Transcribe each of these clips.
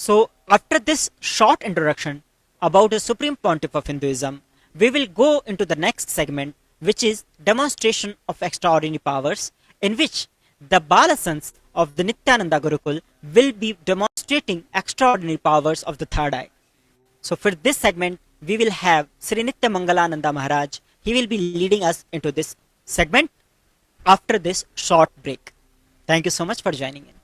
So, after this short introduction about the Supreme Pontiff of Hinduism, we will go into the next segment, which is demonstration of extraordinary powers, in which the Balasans of the Nithyananda Gurukul will be demonstrating extraordinary powers of the third eye. So for this segment, we will have Sri Nitya Mangalananda Maharaj. He will be leading us into this segment after this short break. Thank you so much for joining in.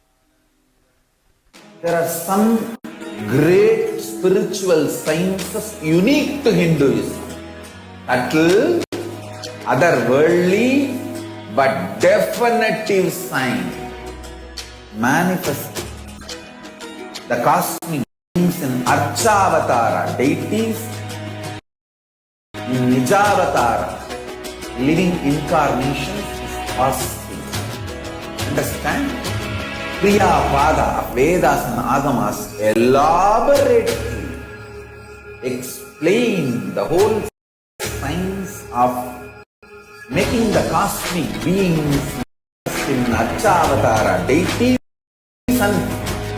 There are some great spiritual sciences unique to Hinduism. Subtle, otherworldly, but definitive sign. Manifest the cosmic beings in Archavatara, deities, in Nijavatara, living incarnations is possible. Understand? Kriya Pada of Vedas and Agamas elaborately explain the whole science of making the cosmic beings in Archavatara, deities and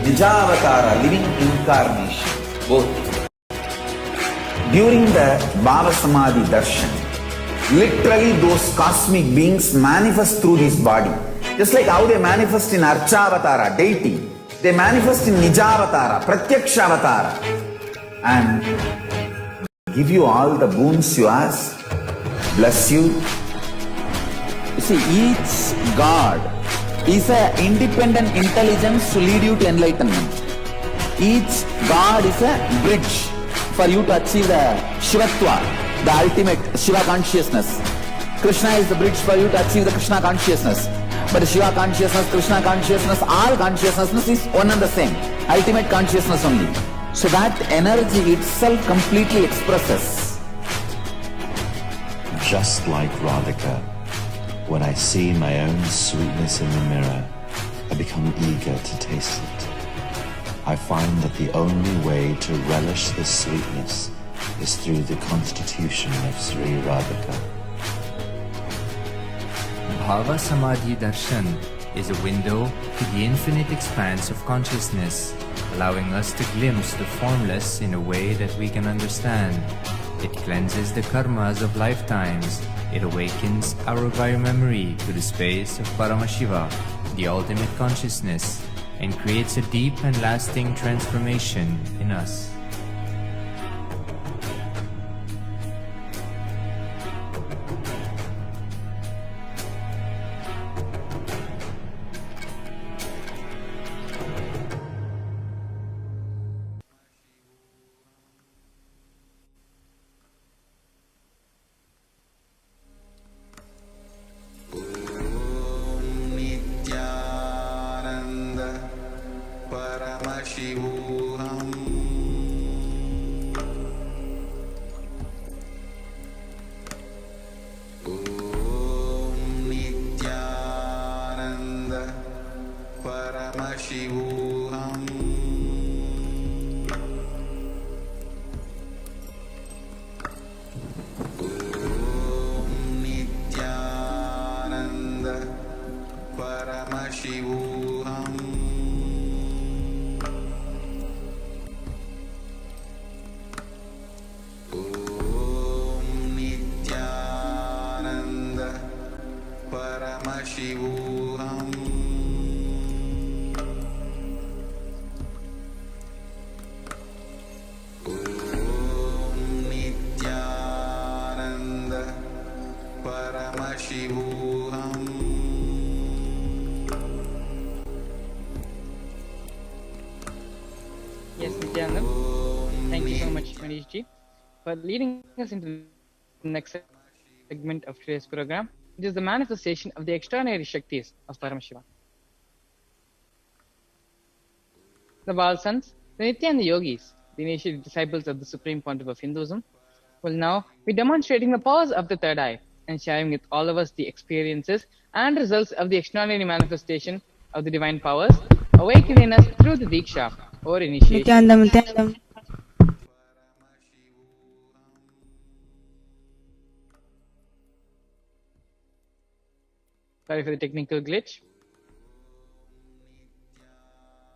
Nijavatara, living incarnation, both. During the Bhava Samadhi Darshan, literally those cosmic beings manifest through this body. Just like how they manifest in Archavatara, deity, they manifest in Nijavatara, Pratyakshavatara, and give you all the boons you ask, bless you. You see, each God is an independent intelligence to lead you to enlightenment. Each God is a bridge for you to achieve the Shivatva, the ultimate Shiva consciousness. Krishna is the bridge for you to achieve the Krishna consciousness. But the Shiva consciousness, Krishna consciousness, all consciousness is one and the same. Ultimate consciousness only. So that energy itself completely expresses. Just like Radhika, when I see my own sweetness in the mirror, I become eager to taste it. I find that the only way to relish this sweetness is through the constitution of Sri Radhika. Bhava Samadhi Darshan is a window to the infinite expanse of consciousness, allowing us to glimpse the formless in a way that we can understand. It cleanses the karmas of lifetimes. It awakens our biomemory to the space of Paramashiva, the ultimate consciousness, and creates a deep and lasting transformation in us. Paramashivoham. Om Nithyananda Paramashivoham. Om Nithyananda Paramashivoham. Paramashivoham. Om Nithyananda Paramashivoham. Yes, Nithyananda. Thank you so much, Manish ji, for leading us into the next segment of today's program. It is the manifestation of the extraordinary Shaktis of Paramashiva. The Balsans, the Nithyananda Yogis, the initial disciples of the Supreme Pontiff of Hinduism, will now be demonstrating the powers of the third eye and sharing with all of us the experiences and results of the extraordinary manifestation of the divine powers awakening us through the Diksha or initiation. Nithyanandam. Sorry for the technical glitch.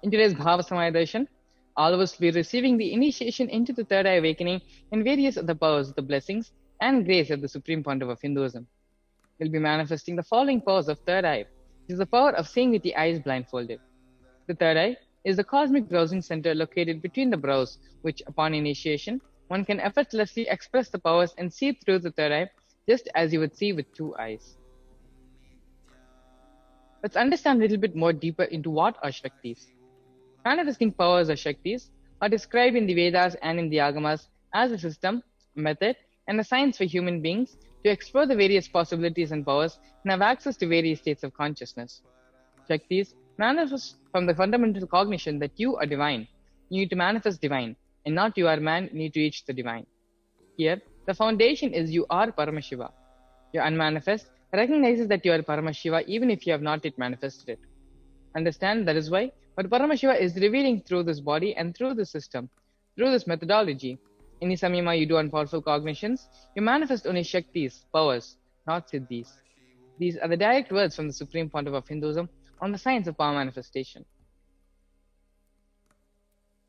In today's Bhava Samadhi Darshan, All of us will be receiving the initiation into the third eye awakening and various other powers, the blessings and grace of the Supreme Pontiff of Hinduism. We'll be manifesting the following powers of third eye. It is the power of seeing with the eyes blindfolded. The third eye is the cosmic browsing center located between the brows, which upon initiation, one can effortlessly express the powers and see through the third eye just as you would see with two eyes. Let's understand a little bit more deeper into what are Shaktis. Manifesting powers or Shaktis are described in the Vedas and in the Agamas as a system, a method, and a science for human beings to explore the various possibilities and powers and have access to various states of consciousness. Shaktis manifest from the fundamental cognition that you are divine. You need to manifest divine, and not you are man, you need to reach the divine. Here, the foundation is you are Paramashiva. Your unmanifest recognizes that you are Paramashiva even if you have not yet manifested it. Understand that is why what Paramashiva is revealing through this body and through this system, through this methodology. In Samyama you do on powerful cognitions, you manifest only Shaktis, powers, not Siddhis. These are the direct words from the Supreme Pontiff of Hinduism on the science of power manifestation.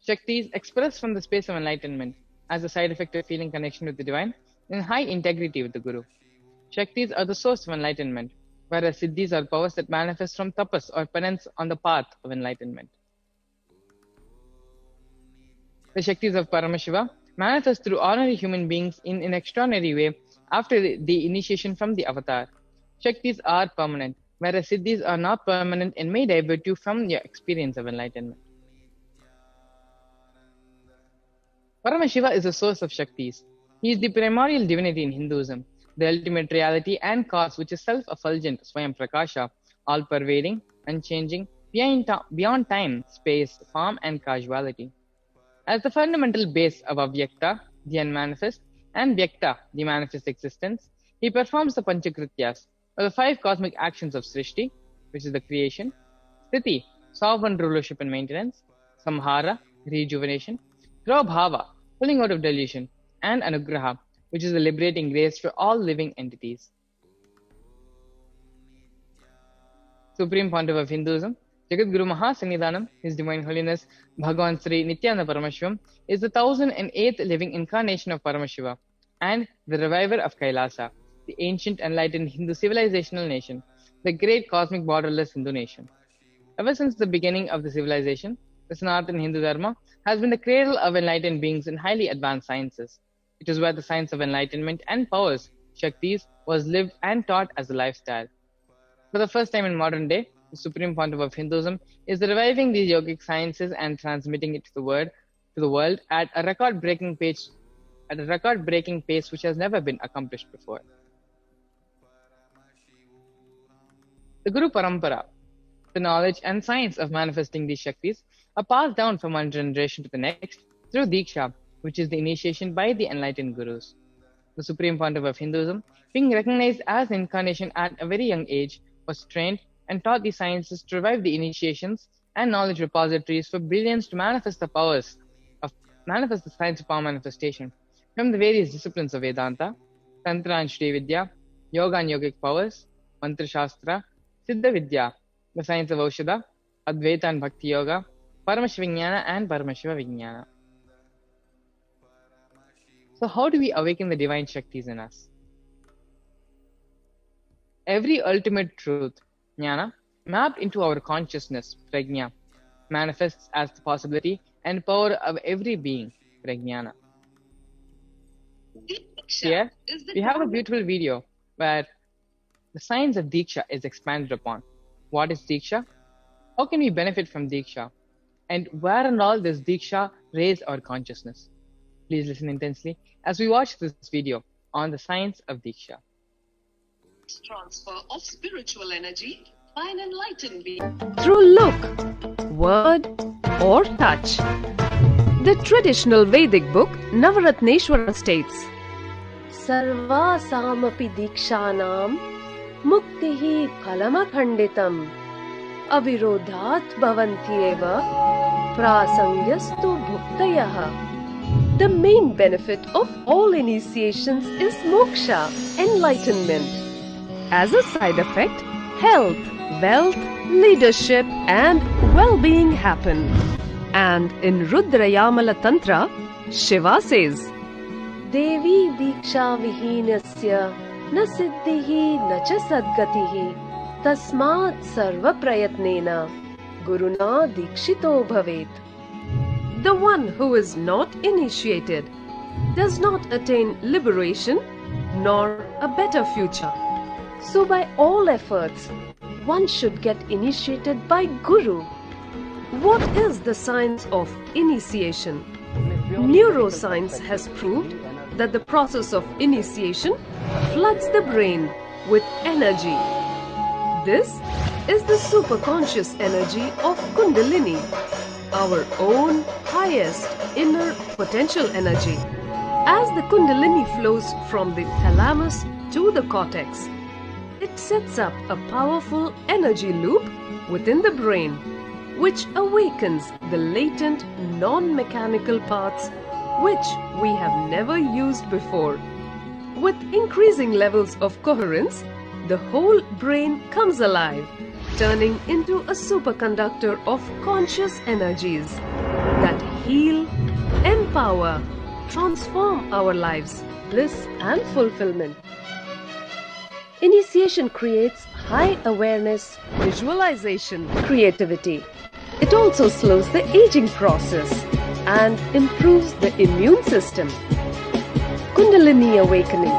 Shaktis expressed from the space of enlightenment as a side effect of feeling connection with the divine in high integrity with the Guru. Shaktis are the source of enlightenment, whereas Siddhis are powers that manifest from tapas or penance on the path of enlightenment. The Shaktis of Paramashiva manifest through ordinary human beings in an extraordinary way after the initiation from the avatar. Shaktis are permanent, whereas Siddhis are not permanent and may divert you from your experience of enlightenment. Paramashiva is the source of Shaktis. He is the primordial divinity in Hinduism, the ultimate reality and cause which is self-effulgent, Swayam Prakasha, all-pervading, unchanging, beyond time, space, form and causality. As the fundamental base of Avyakta, the unmanifest, and Vyakta, the manifest existence, he performs the Panchakrityas, or the 5 cosmic actions of Srishti, which is the creation, Sthiti, sovereign rulership and maintenance, Samhara, rejuvenation, Prabhava, pulling out of delusion, and Anugraha, which is the liberating grace for all living entities. Supreme Pontiff of Hinduism, Jagat Guru Mahasannidhanam, His Divine Holiness Bhagavan Sri Nithyananda Paramashivam, is the 1008th living incarnation of Paramashiva and the reviver of Kailasa, the ancient enlightened Hindu civilizational nation, the great cosmic borderless Hindu nation. Ever since the beginning of the civilization, the Sanatana Hindu Dharma has been the cradle of enlightened beings in highly advanced sciences. It is where the science of enlightenment and powers, Shaktis, was lived and taught as a lifestyle. For the first time in modern day, the Supreme Pontiff of Hinduism is reviving these yogic sciences and transmitting it to the world at a record-breaking pace which has never been accomplished before. The Guru Parampara, the knowledge and science of manifesting these Shaktis, are passed down from one generation to the next through Diksha, which is the initiation by the enlightened Gurus. The Supreme Pontiff of Hinduism, being recognized as an incarnation at a very young age, was trained and taught the sciences to revive the initiations and knowledge repositories for billions to manifest the science of power manifestation from the various disciplines of Vedanta, Tantra and Shri Vidya, Yoga and Yogic powers, Mantra Shastra, Siddha Vidya, the science of Aushadha, Advaita and Bhakti Yoga, Paramashiva Vijnana and Paramashiva Vijnana. So how do we awaken the divine Shaktis in us? Every ultimate truth, Jnana, mapped into our consciousness, Prajna, manifests as the possibility and power of every being, Prajnana. Here, we have a beautiful video where the science of Diksha is expanded upon. What is Diksha? How can we benefit from Diksha? And where and all does Diksha raise our consciousness? Please listen intensely as we watch this video on the science of Diksha. Transfer of spiritual energy by an enlightened being. Through look, word, or touch. The traditional Vedic book Navaratneshwara states, Sarvasamapi Dikshanam Muktihi Phalamakhanditam Avirodhat Bhavantyeva Prasangyastu Bhuktayah. The main benefit of all initiations is moksha, enlightenment. As a side effect, health, wealth, leadership, and well-being happen. And in Rudrayamala Tantra, Shiva says, Devi Diksha Vihinasya na siddhihi na cha sadgatihi tasmat sarva prayatnena guruna dikshito bhavet. The one who is not initiated does not attain liberation nor a better future. So by all efforts, one should get initiated by Guru. What is the science of initiation? Neuroscience has proved that the process of initiation floods the brain with energy. This is the superconscious energy of Kundalini, our own highest inner potential energy. As the Kundalini flows from the thalamus to the cortex, it sets up a powerful energy loop within the brain, which awakens the latent non-mechanical parts which we have never used before. With increasing levels of coherence, the whole brain comes alive, turning into a superconductor of conscious energies that heal, empower, transform our lives, bliss and fulfillment. Initiation creates high awareness, visualization, creativity. It also slows the aging process and improves the immune system. Kundalini awakening,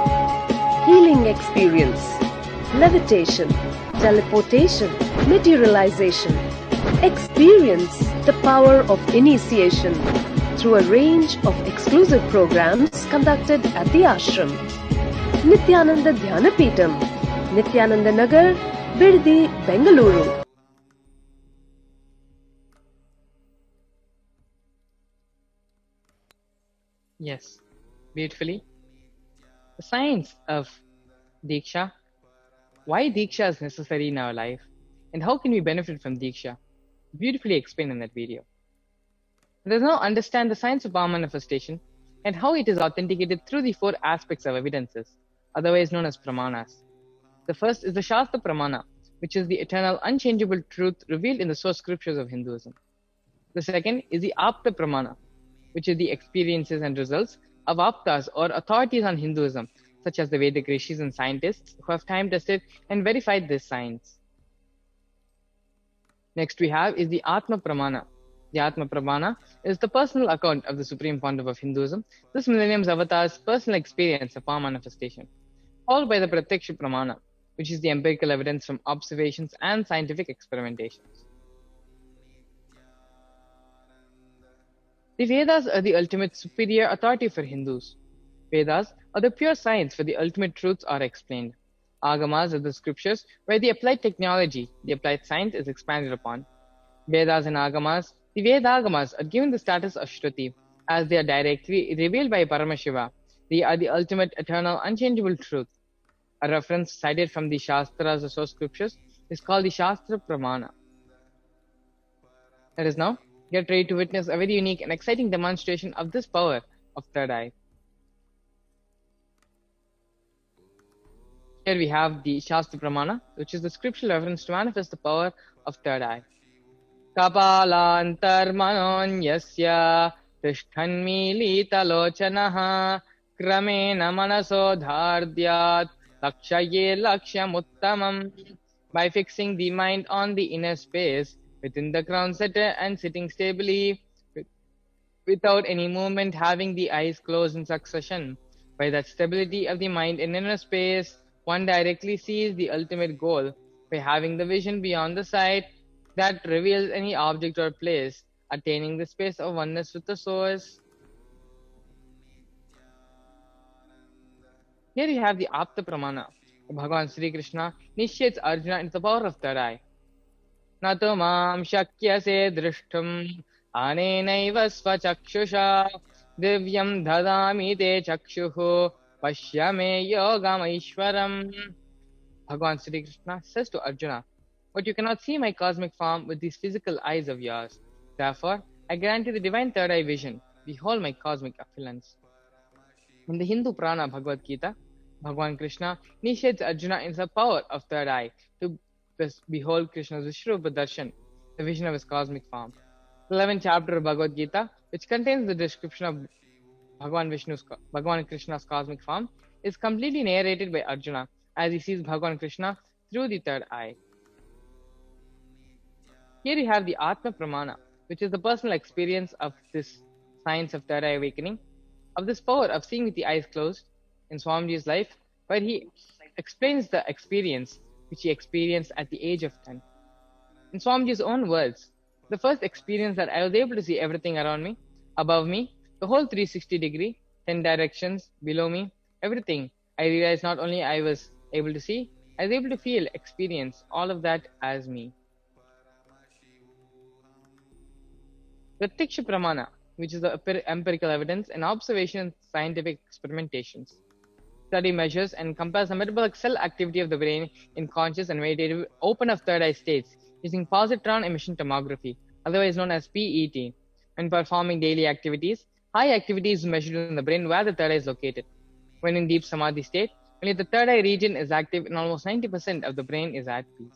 healing experience, levitation, teleportation, materialization. Experience the power of initiation through a range of exclusive programs conducted at the ashram. Nithyananda Dhyanapitham, Nithyananda Nagar, Biddi, Bengaluru. Yes, beautifully. The science of Diksha, why Diksha is necessary in our life, and how can we benefit from Diksha, beautifully explained in that video. Let us now understand the science of power manifestation and how it is authenticated through the four aspects of evidences, otherwise known as pramanas. The first is the Shastra Pramana, which is the eternal, unchangeable truth revealed in the source scriptures of Hinduism. The second is the Apta Pramana, which is the experiences and results of Aptas or authorities on Hinduism, such as the Vedic rishis and scientists who have time tested and verified this science. Next we have is the Atma Pramana. The Atma Pramana is the personal account of the Supreme Pontiff of Hinduism, this millennium's avatar's personal experience of power manifestation, followed by the Pratyaksha Pramana, which is the empirical evidence from observations and scientific experimentations. The Vedas are the ultimate superior authority for Hindus. Vedas are the pure science where the ultimate truths are explained. Agamas are the scriptures where the applied technology, the applied science is expanded upon. Vedas and Agamas, the Vedagamas are given the status of Shruti as they are directly revealed by Paramashiva. They are the ultimate, eternal, unchangeable truth. A reference cited from the Shastras or source scriptures is called the Shastra Pramana. Let us now get ready to witness a very unique and exciting demonstration of this power of third eye. Here we have the Shastra Pramana, which is the scriptural reference to manifest the power of third eye. Kapalantarmanonyasya tishthanmilitalochanaha kramena manaso dhardhyat lakshaye lakshyamuttamam. By fixing the mind on the inner space within the crown center and sitting stably without any movement, having the eyes closed in succession. By that stability of the mind in inner space, one directly sees the ultimate goal by having the vision beyond the sight that reveals any object or place, attaining the space of oneness with the source. Here you have the Apta Pramana. Bhagavan Sri Krishna initiates Arjuna into the power of third eye. Nato mam shakyase drishtum anenaiva svachakshusha divyam dadami te chakshuhu pashyame yogam ishwaram. Bhagavan Sri Krishna says to Arjuna, but you cannot see my cosmic form with these physical eyes of yours. Therefore, I grant you the divine third eye vision. Behold my cosmic affluence. In the Hindu Purana Bhagavad Gita, Bhagavan Krishna initiates Arjuna in the power of third eye to behold Krishna's Vishrupa Darshan, the vision of his cosmic form. 11th chapter of Bhagavad Gita, which contains the description of Bhagavan Krishna's cosmic form, is completely narrated by Arjuna as he sees Bhagavan Krishna through the third eye. Here you have the Atma Pramana, which is the personal experience of this science of third eye awakening, of this power of seeing with the eyes closed in Swamiji's life, where he explains the experience which he experienced at the age of 10. In Swamiji's own words, the first experience that I was able to see everything around me, above me, the whole 360-degree, 10 directions, below me, everything, I realized not only I was able to see, I was able to feel, experience all of that as me. Pratyaksha Pramana, which is the empirical evidence and observation scientific experimentations. Study measures and compares the metabolic cell activity of the brain in conscious and meditative open of third eye states using positron emission tomography, otherwise known as PET. When performing daily activities, high activity is measured in the brain where the third eye is located. When in deep samadhi state, only the third eye region is active and almost 90% of the brain is at peace.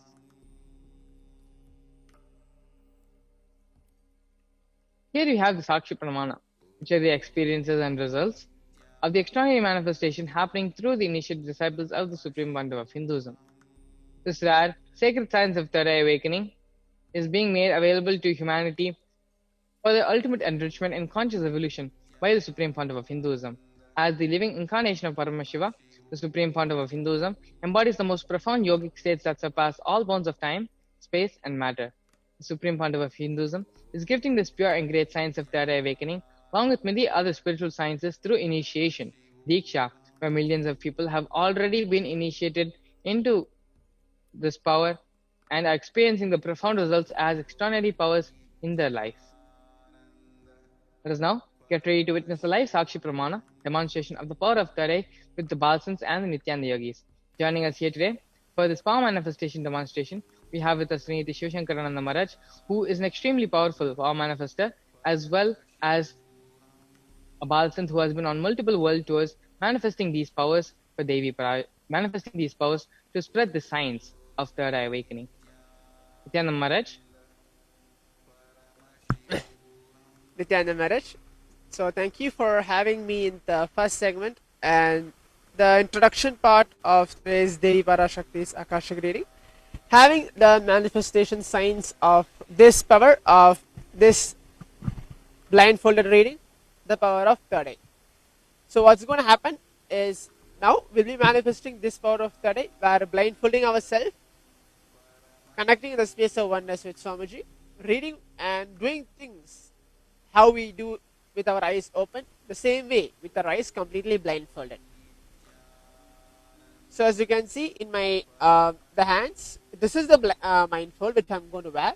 Here you have the Sakshi Pramana, which are the experiences and results of the extraordinary manifestation happening through the initiated disciples of the Supreme Bundle of Hinduism. This rare, sacred science of third eye awakening is being made available to humanity for the ultimate enrichment and conscious evolution by the Supreme Pontiff of Hinduism. As the living incarnation of Paramashiva, the Supreme Pontiff of Hinduism embodies the most profound yogic states that surpass all bounds of time, space, and matter. The Supreme Pontiff of Hinduism is gifting this pure and great science of third eye awakening, along with many other spiritual sciences, through initiation, Diksha, where millions of people have already been initiated into this power and are experiencing the profound results as extraordinary powers in their life. Let us now get ready to witness the live Sakshi Pramana demonstration of the power of third eye with the Balsans and the Nithyananda Yogis. Joining us here today for this power manifestation demonstration, we have with us Sriniti Shivashankarananda Maharaj, who is an extremely powerful power manifester, as well as a Balsant who has been on multiple world tours manifesting these powers for Devi manifesting these powers to spread the science of third eye awakening. Nithyananda Maharaj. Nithyananda Maharaj. So thank you for having me in the first segment and the introduction part of today's Devi Parashakti's Akashic reading, having the manifestation signs of this power of this blindfolded reading, the power of third eye. So what's going to happen is now we'll be manifesting this power of third eye. We are blindfolding ourselves, connecting in the space of oneness with Swamiji, reading and doing things how we do with our eyes open, the same way with our eyes completely blindfolded. So as you can see in my the hands, this is the mindfold which I am going to wear.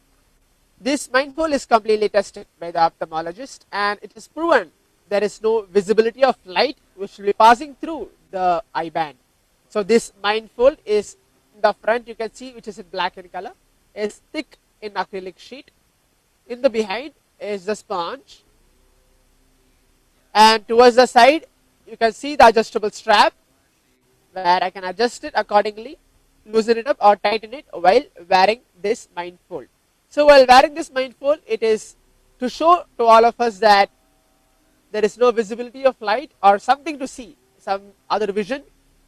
This mindfold is completely tested by the ophthalmologist, and it is proven there is no visibility of light which will be passing through the eye band. So this mindfold is in the front, you can see, which is in black in color, is thick in acrylic sheet. In the behind is the sponge, and towards the side you can see the adjustable strap where I can adjust it accordingly, loosen it up or tighten it while wearing this mindfold. So while wearing this mindfold, it is to show to all of us that there is no visibility of light or something to see, some other vision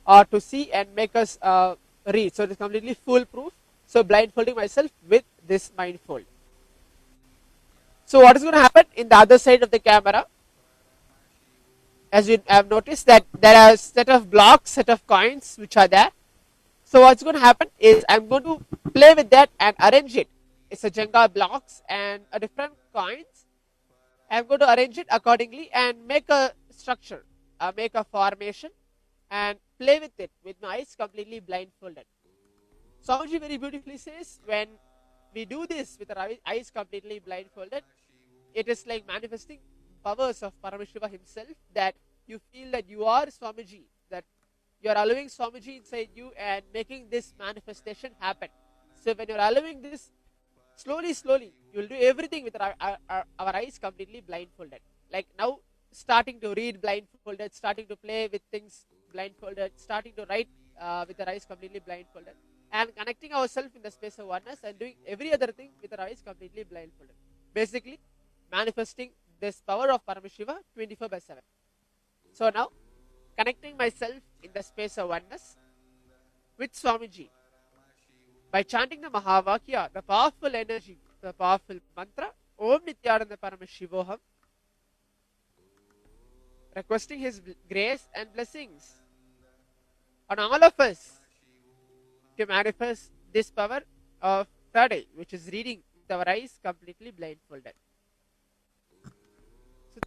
or to see and make us read. So it is completely foolproof. So blindfolding myself with this mindfold. So what is going to happen in the other side of the camera? As you have noticed that there are set of blocks, set of coins which are there. So what's going to happen is I'm going to play with that and arrange it. It's a Jenga blocks and a different coins. I'm going to arrange it accordingly and make a structure, make a formation and play with it with my eyes completely blindfolded. Swamiji very beautifully says, when we do this with our eyes completely blindfolded, it is like manifesting powers of Paramashiva himself, that you feel that you are Swamiji, that you are allowing Swamiji inside you and making this manifestation happen. So when you are allowing this, slowly, you will do everything with our eyes completely blindfolded. Like now, starting to read blindfolded, starting to play with things blindfolded, starting to write with our eyes completely blindfolded, and connecting ourselves in the space of oneness and doing every other thing with our eyes completely blindfolded. Basically, manifesting this power of Paramashiva 24/7. So now, connecting myself in the space of oneness with Swamiji by chanting the Mahavakya, the powerful energy, the powerful mantra, Om Nithyananda Paramashivoham, requesting his grace and blessings on all of us to manifest this power of third eye, which is reading with our eyes completely blindfolded. So,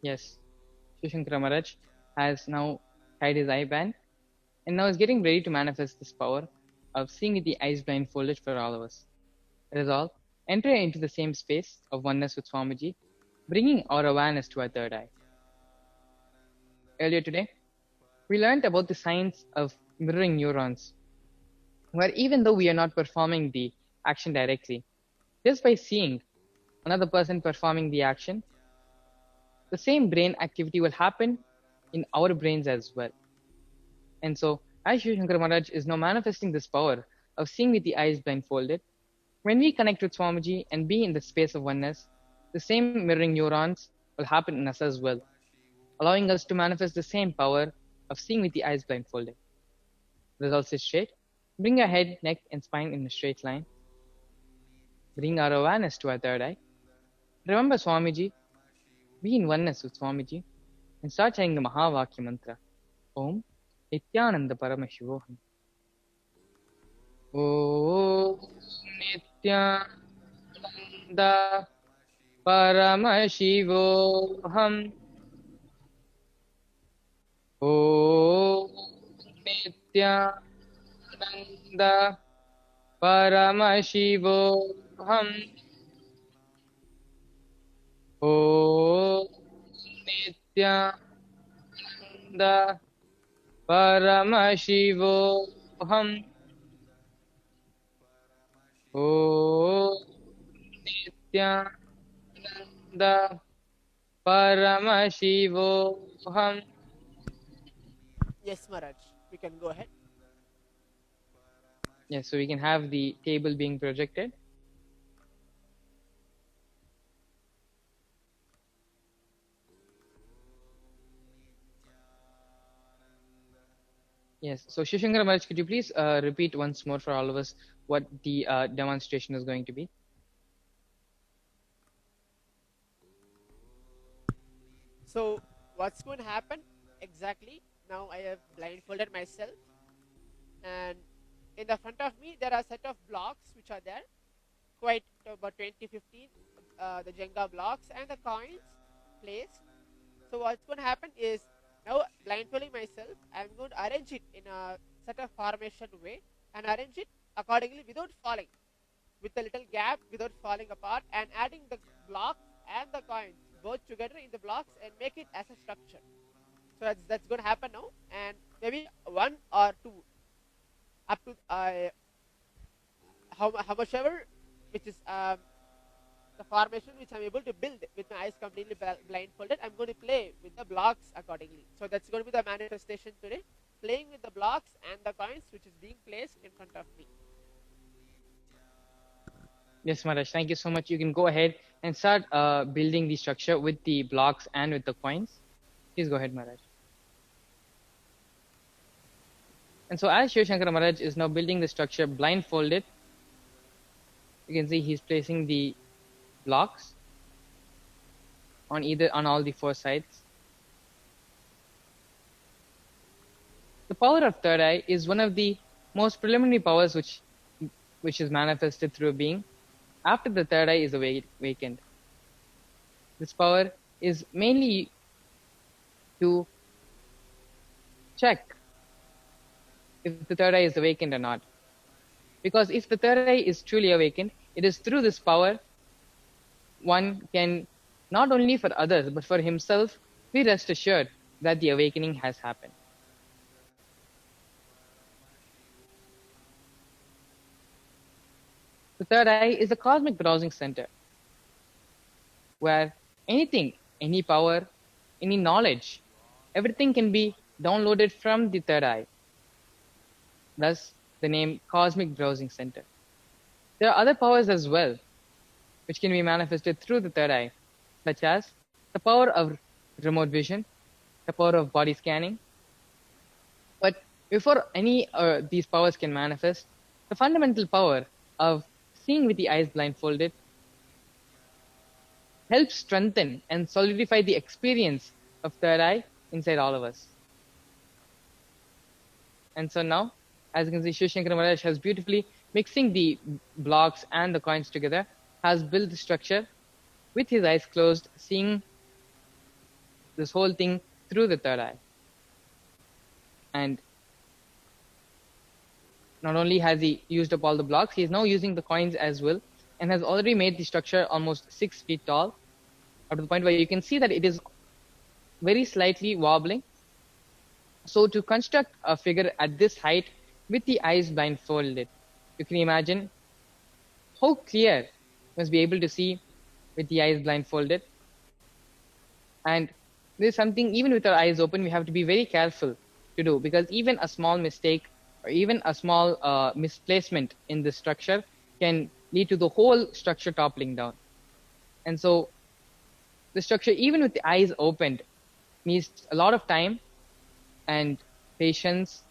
Yes, Shivashankara Maharaj has now tied his eye band and now is getting ready to manifest this power of seeing with the eyes blindfolded for all of us. Resolve, enter into the same space of oneness with Swamiji, bringing our awareness to our third eye. Earlier today, we learned about the science of mirroring neurons, where even though we are not performing the action directly, just by seeing another person performing the action, the same brain activity will happen in our brains as well. And so, as Shivashankara Maharaj is now manifesting this power of seeing with the eyes blindfolded, when we connect with Swamiji and be in the space of oneness, the same mirroring neurons will happen in us as well, allowing us to manifest the same power of seeing with the eyes blindfolded. Results sit straight. Bring our head, neck, and spine in a straight line. Bring our awareness to our third eye. Remember Swamiji. Be in oneness with Swamiji and start chanting the Mahavakya mantra. Om Nithyananda Paramashivoham. Om Nithyananda Paramashivoham. Om Nithyananda Paramashivoham. Om Nithyananda Paramashivoham. Om Nithyananda Paramashivoham. yes, Maharaj, we can go ahead. Yes, so we can have the table being projected. Yes, so Shivashankara Maharaj, could you please repeat once more for all of us what the demonstration is going to be? So, what's going to happen exactly? Now I have blindfolded myself, and in the front of me there are a set of blocks which are there, quite about 20-15, the Jenga blocks and the coins placed. So what's going to happen is, now blindfolding myself, I'm going to arrange it in a set of formation way and arrange it accordingly without falling, with a little gap, without falling apart, and adding the blocks and the coins both together in the blocks and make it as a structure. So that's going to happen now, and maybe one or two, up to how much ever, which is the formation which I'm able to build with my eyes completely blindfolded. I'm going to play with the blocks accordingly. So that's going to be the manifestation today, playing with the blocks and the coins which is being placed in front of me. Yes, Maharaj, thank you so much. You can go ahead and start building the structure with the blocks and with the coins. Please go ahead, Maharaj. And so as Shiv Shankara Maharaj is now building the structure blindfolded, you can see he's placing the blocks on all the four sides. The power of third eye is one of the most preliminary powers which is manifested through a being after the third eye is awakened. This power is mainly to check if the third eye is awakened or not. Because if the third eye is truly awakened, it is through this power one can, not only for others, but for himself, be rest assured that the awakening has happened. The third eye is a cosmic browsing center where anything, any power, any knowledge, everything can be downloaded from the third eye. Thus, the name Cosmic Browsing Center. There are other powers as well, which can be manifested through the third eye, such as the power of remote vision, the power of body scanning. But before any these powers can manifest, the fundamental power of seeing with the eyes blindfolded helps strengthen and solidify the experience of third eye inside all of us. And so now, as you can see, Shiv Shankara Maharaj has beautifully mixing the blocks and the coins together, has built the structure with his eyes closed, seeing this whole thing through the third eye. And not only has he used up all the blocks, he is now using the coins as well, and has already made the structure almost 6 feet tall, up to the point where you can see that it is very slightly wobbling. So to construct a figure at this height with the eyes blindfolded, you can imagine how clear you must be able to see with the eyes blindfolded. And this is something, even with our eyes open, we have to be very careful to do, because even a small mistake or even a small misplacement in the structure can lead to the whole structure toppling down. And so the structure, even with the eyes opened, needs a lot of time and patience,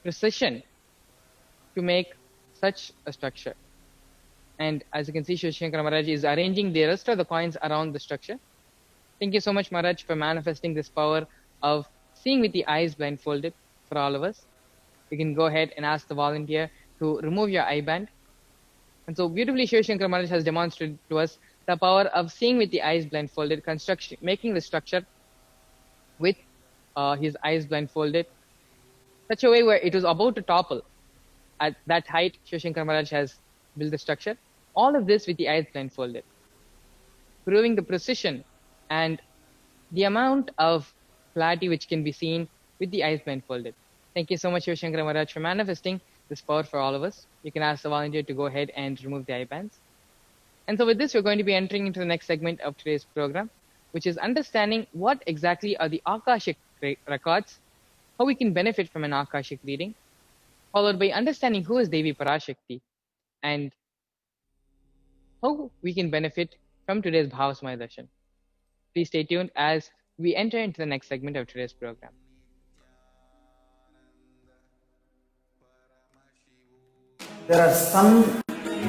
precision to make such a structure. And as you can see, Shiv Shankara Maharaj is arranging the rest of the coins around the structure. Thank you so much, Maharaj, for manifesting this power of seeing with the eyes blindfolded for all of us. You can go ahead and ask the volunteer to remove your eye band. And so beautifully, Shiv Shankara Maharaj has demonstrated to us the power of seeing with the eyes blindfolded, construction, making the structure with his eyes blindfolded, such a way where it was about to topple. At that height, Shiv Shankara Maharaj has built the structure. All of this with the eyes blindfolded, proving the precision and the amount of clarity which can be seen with the eyes blindfolded. Thank you so much, Shiv Shankara Maharaj, for manifesting this power for all of us. You can ask the volunteer to go ahead and remove the eye bands. And so with this, we're going to be entering into the next segment of today's program, which is understanding what exactly are the Akashic records, how we can benefit from an Akashic reading, followed by understanding who is Devi Parashakti, and how we can benefit from today's Bhavasmaya Darshan. Please stay tuned as we enter into the next segment of today's program. There are some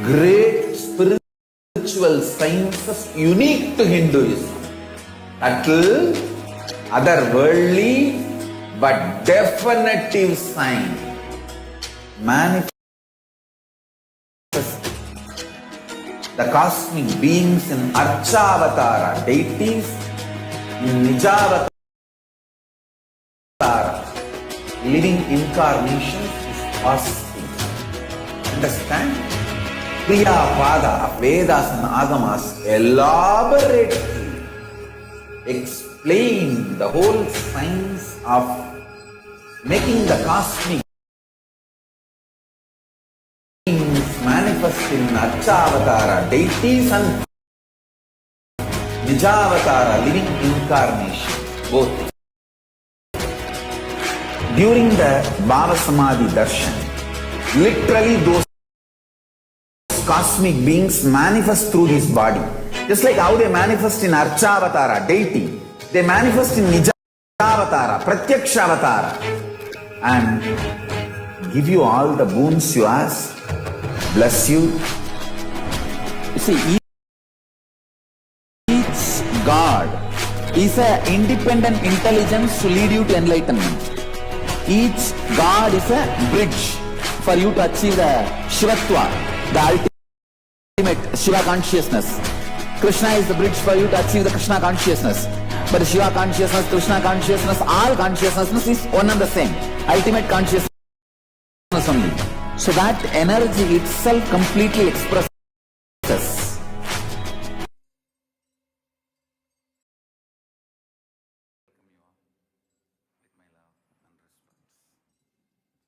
great spiritual sciences unique to Hinduism. Subtle, otherworldly, but definitive sign. Manifest the cosmic beings in Archavatara, deities in Nijavatara, living incarnations is fasting. Understand? Kriya Pada of Vedas and Agamas elaborately explain the whole science of making the cosmic beings manifest in Archavatara, deities and Nijavatara, living incarnation, both. During the Bhavasamadhi Darshan, literally those cosmic beings manifest through his body. Just like how they manifest in Archavatara, deity, they manifest in Nijavatara, Pratyakshavatara. And give you all the boons you ask, bless you. You see, each God is an independent intelligence to lead you to enlightenment. Each God is a bridge for you to achieve the Shivatva, the ultimate Shiva consciousness. Krishna is the bridge for you to achieve the Krishna consciousness. But Shiva consciousness, Krishna consciousness, all consciousness is one and the same. Ultimate consciousness only. So that energy itself completely expresses.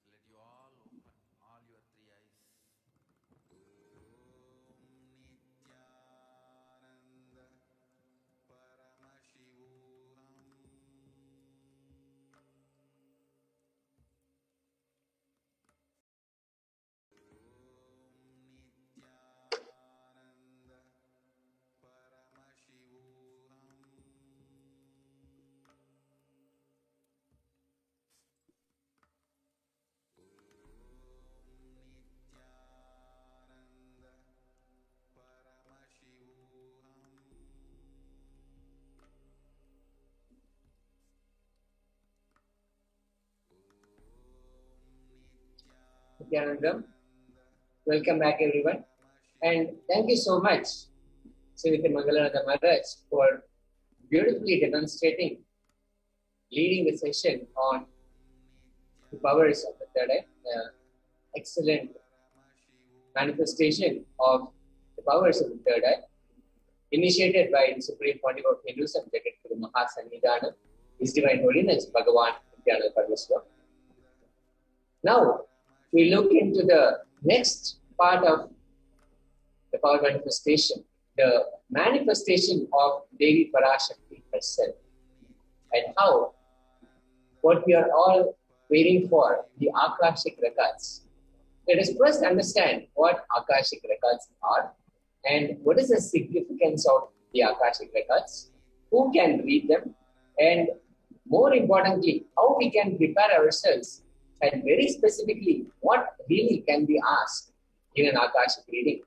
Let you all open all your three eyes. Nithyananda Paramashivoham. Nithyananda Paramashivoham. Nithyananda Paramashivoham. Nithyanandam. Welcome back, everyone. And thank you so much, Srimati Mangalananda Maharaj, for beautifully demonstrating, leading the session on the powers of the third eye, excellent manifestation of the powers of the third eye, initiated by the Supreme Pontiff of Hinduism, Jagadguru Mahasannidhanam, His Divine Holiness Bhagavan Nithyananda Paramashivam. Now, we look into the next part of the power manifestation, the manifestation of Devi Parashakti herself, and how what we are all waiting for, the Akashic records. Let us first understand what Akashic records are and what is the significance of the Akashic records, who can read them, and more importantly, how we can prepare ourselves, and very specifically, what really can be asked in an Akashic reading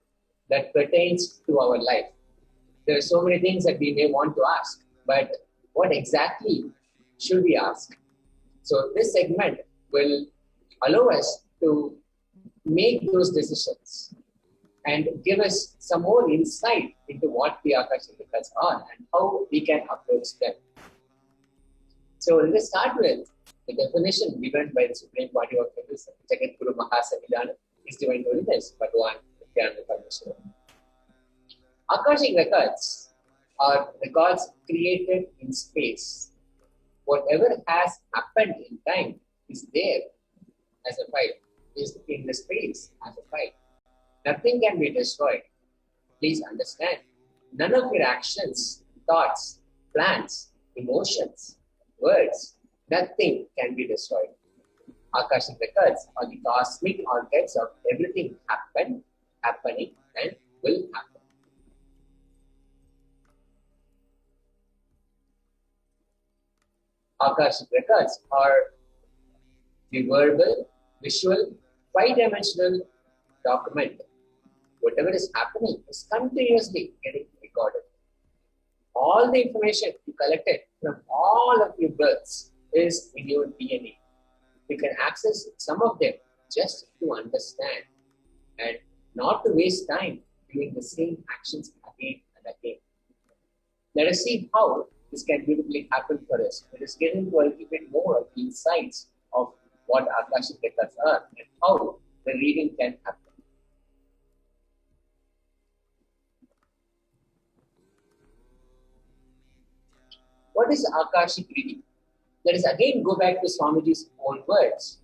that pertains to our life. There are so many things that we may want to ask, but what exactly should we ask? So this segment will allow us to make those decisions and give us some more insight into what the Akashic records are and how we can approach them. So let us start with the definition given by the Supreme Pontiff of Hinduism, Jagadguru Mahasannidhanam, His Divine Holiness Bhagavan Nithyananda Paramashivam. Akashic records are records created in space. Whatever has happened in time is there as a file, is in the space as a file. Nothing can be destroyed. Please understand, none of your actions, thoughts, plans, emotions, words, nothing can be destroyed. Akashic records are the cosmic archives of everything happened, happening, and will happen. Akashic records are the verbal, visual, five-dimensional document. Whatever is happening is continuously getting recorded. All the information you collected from all of your births is in your DNA. You can access some of them just to understand and not to waste time doing the same actions again and again. Let us see how this can beautifully happen for us. Let us get into a little bit more of the insights of what Akashic records are and how the reading can happen. What is Akashic reading? Let us again go back to Swamiji's own words.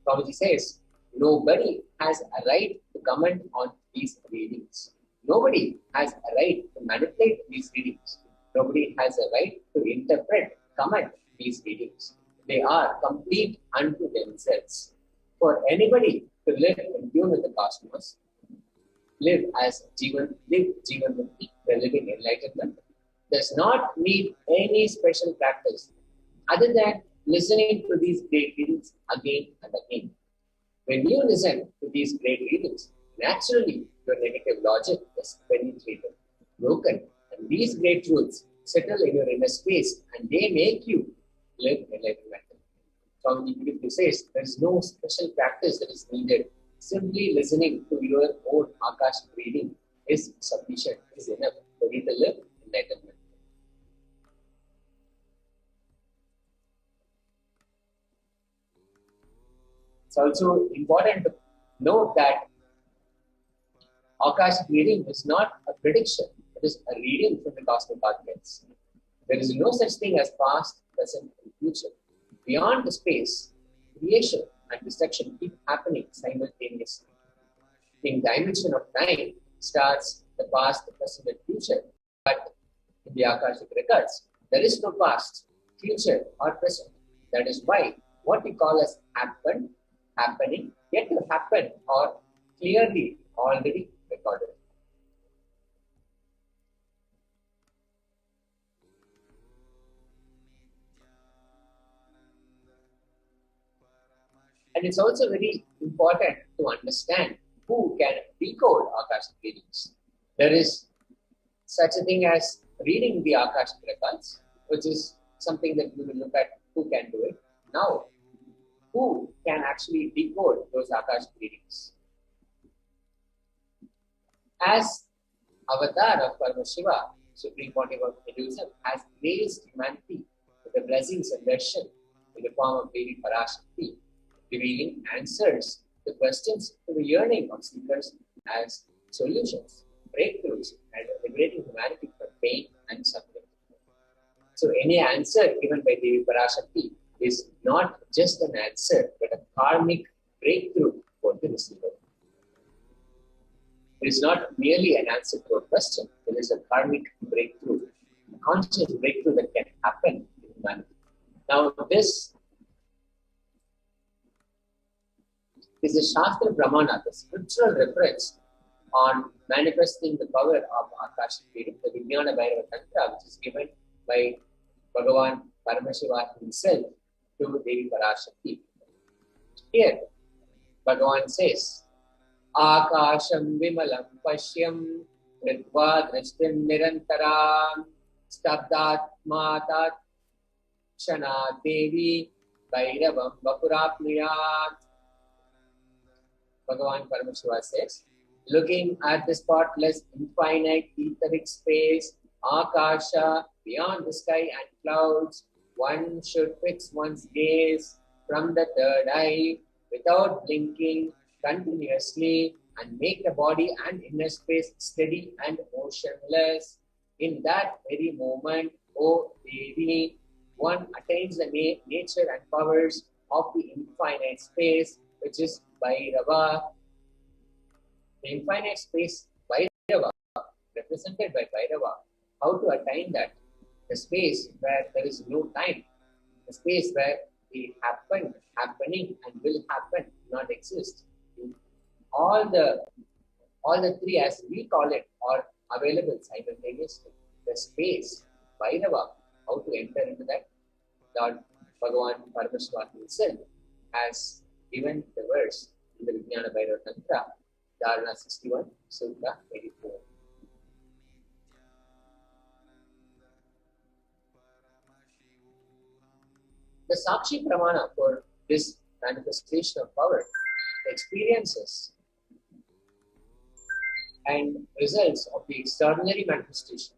Swamiji says, nobody has a right to comment on these readings. Nobody has a right to manipulate these readings. Nobody has a right to interpret, comment these readings. They are complete unto themselves. For anybody to live in tune with the cosmos, live as Jivan, live Jivan Mukti, the living enlightenment, does not need any special practice other than listening to these great readings again and again. When you listen to these great readings, naturally your negative logic is penetrated, broken, and these great truths settle in your inner space and they make you live enlightenment. Swami Vivekananda says there is no special practice that is needed. Simply listening to your own Akashic reading is sufficient, is enough for you to live enlightenment. It's also important to note that Akashic reading is not a prediction, it is a reading from the cosmic archives. There is no such thing as past, present, and future. Beyond the space, creation and destruction keep happening simultaneously. In dimension of time starts the past, the present, and future. But in the Akashic records, there is no past, future, or present. That is why what we call as happened, happening, yet to happen, or clearly already recorded. And it's also very important to understand who can decode Akashic readings. There is such a thing as reading the Akashic records, which is something that we will look at who can do it. Now, who can actually decode those Akashic readings? As avatar of Paramashiva, Supreme Pontiff of Hinduism, has graced humanity with the blessings and darshan in the form of Devi Parashakti, revealing answers to questions to the yearning of seekers as solutions, breakthroughs, and liberating humanity from pain and suffering. So any answer given by Devi Parashakti is not just an answer, but a karmic breakthrough for the receiver. It is not merely an answer to a question, it is a karmic breakthrough, a conscious breakthrough that can happen in humanity. Now, this is a Shastra Brahmana, the scriptural reference on manifesting the power of Akashic reading, the Vijnana Bhairava Tantra, which is given by Bhagavan Paramashivoham himself to Devi Parashakti. Here, Bhagavan says, Akasham Vimalam Pashyam Kritva Drishtim Nirantaram Stabdat Matat Shana Devi Bhairavam Vapurapniyat. Bhagavan Paramashiva says, looking at the spotless, infinite, etheric space, Akasha, beyond the sky and clouds, one should fix one's gaze from the third eye without blinking continuously and make the body and inner space steady and motionless. In that very moment, O Devi, one attains the nature and powers of the infinite space, which is Bhairava. The infinite space, Bhairava, represented by Bhairava. How to attain that? The space where there is no time, the space where the happening, and will happen not exist. All the three, as we call it, are available simultaneously. The space, Bhairava, how to enter into that? Lord Bhagavan Paramashivoham himself has given the verse in the Vijnana Bhairava Tantra, Dharana 61, Sutta 84. The Sakshi Pramana for this manifestation of power, experiences and results of the extraordinary manifestation.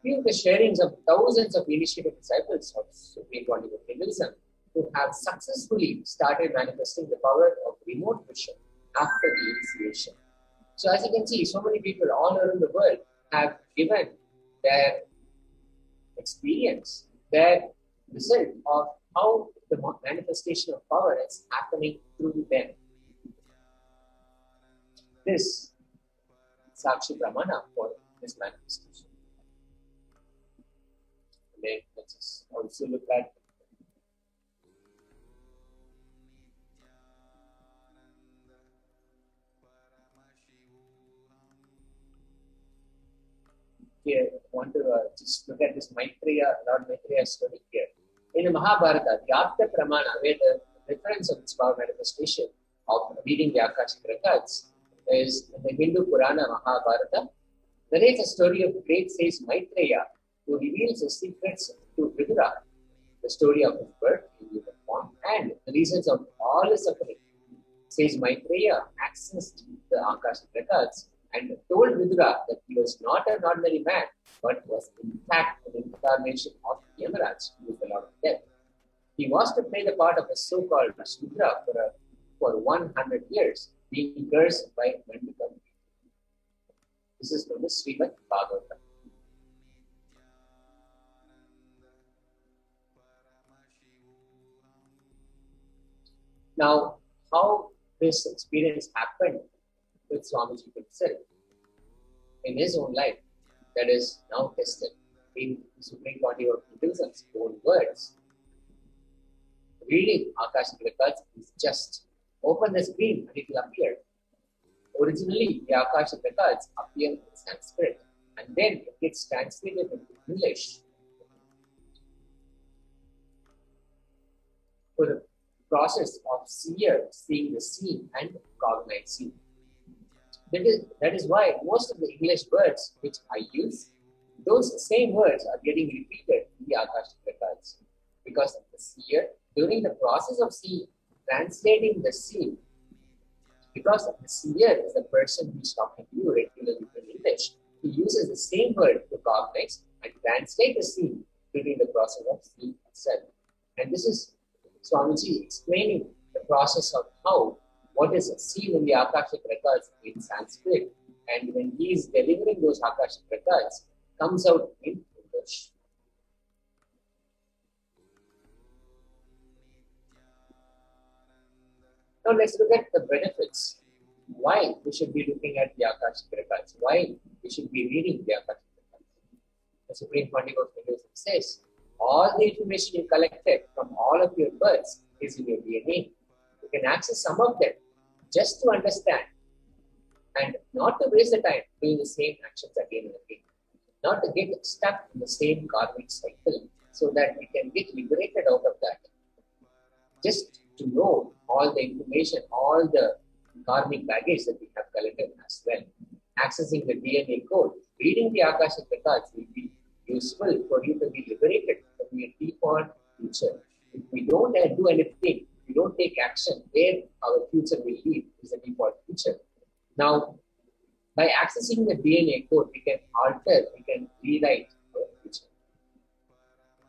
Few of the sharings of thousands of initiated disciples of Supreme Pontiff of Hinduism who have successfully started manifesting the power of remote vision after the initiation. So as you can see, so many people all around the world have given their experience, their result of how the manifestation of power is happening through them. This Sakshi Brahmana for this manifestation. And then let's also look at here. I want to just look at this Maitreya, Lord Maitreya story here. In the Mahabharata, the Apta Pramana, where the reference of this power manifestation of reading the Akashic records is in the Hindu Purana Mahabharata, narrates a story of great sage Maitreya, who reveals his secrets to Vidura, the story of his birth in human form and the reasons of all his suffering. Sage Maitreya accessed the Akashic records and told Vidura that he was not an ordinary man, but was in fact an incarnation of Yamaraj, who is the Lord of Death. He was to play the part of a so-called Shudra for 100 years, being cursed by Mandukam. This is from the Srimad Bhagavatam. Now, how this experience happened with Swamiji himself in his own life, that is now tested in the Supreme Body of Hinduism's own words. Reading Akashic records is just open the screen and it will appear. Originally, the Akashic records appear in Sanskrit and then it gets translated into English. For the process of seer seeing the scene and cognizing. That is why most of the English words which I use, those same words are getting repeated in the Akashic records. Because the seer, during the process of seeing, translating the scene, because the seer is the person who is talking to you regularly in English, he uses the same word to cognize and translate the scene during the process of seeing itself. And this is Swamiji explaining the process of how what is seen in the Akashic records in Sanskrit, and when he is delivering those Akashic records, comes out in English. Now let's look at the benefits. Why we should be looking at the Akashic records? Why we should be reading the Akashic records? The Supreme Body of Hinduism says, all the information you collected from all of your births is in your DNA. You can access some of them just to understand and not to waste the time doing the same actions again and again. Not to get stuck in the same karmic cycle so that we can get liberated out of that. Just to know all the information, all the karmic baggage that we have collected as well. Accessing the DNA code, reading the Akashic records will be useful for you to be liberated from your default future. If we don't do anything, we don't take action, where our future will lead is the default future. Now, by accessing the DNA code, we can alter, we can rewrite our future.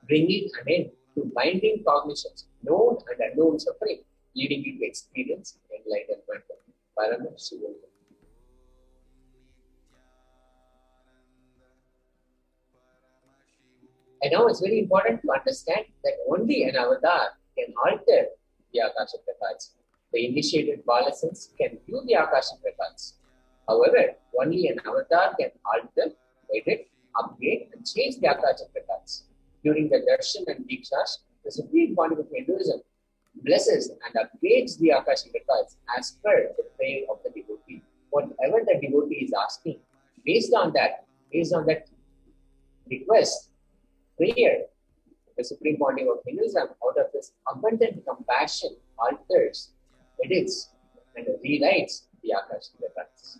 Bringing an end to binding cognitions, known and unknown suffering, leading you to experience enlightenment. Paramashivoham. And now it's very important to understand that only an avatar can alter the Akashic records. The initiated Balasans can view the Akashic records. However, only an avatar can alter, edit, upgrade, and change the Akashic records. During the Darshan and Dikshas, the Supreme Body of Hinduism blesses and upgrades the Akashic records as per the prayer of the devotee. Whatever the devotee is asking, based on that request, prayer, the Supreme Body of Hinduism, out of this abundant compassion, alters, edits, and rewrites the Akashic records.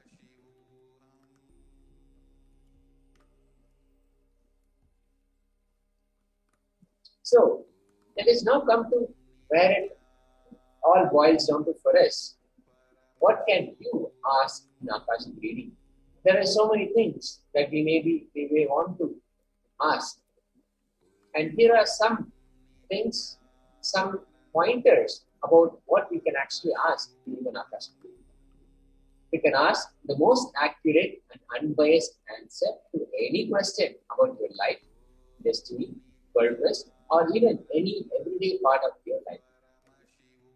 So, let us now come to where it all boils down to for us. What can you ask in Akashic reading? There are so many things that we may want to ask. And here are some things, some pointers about what we can actually ask in an Akashic reading. We can ask the most accurate and unbiased answer to any question about your life, destiny, purpose, or even any everyday part of your life.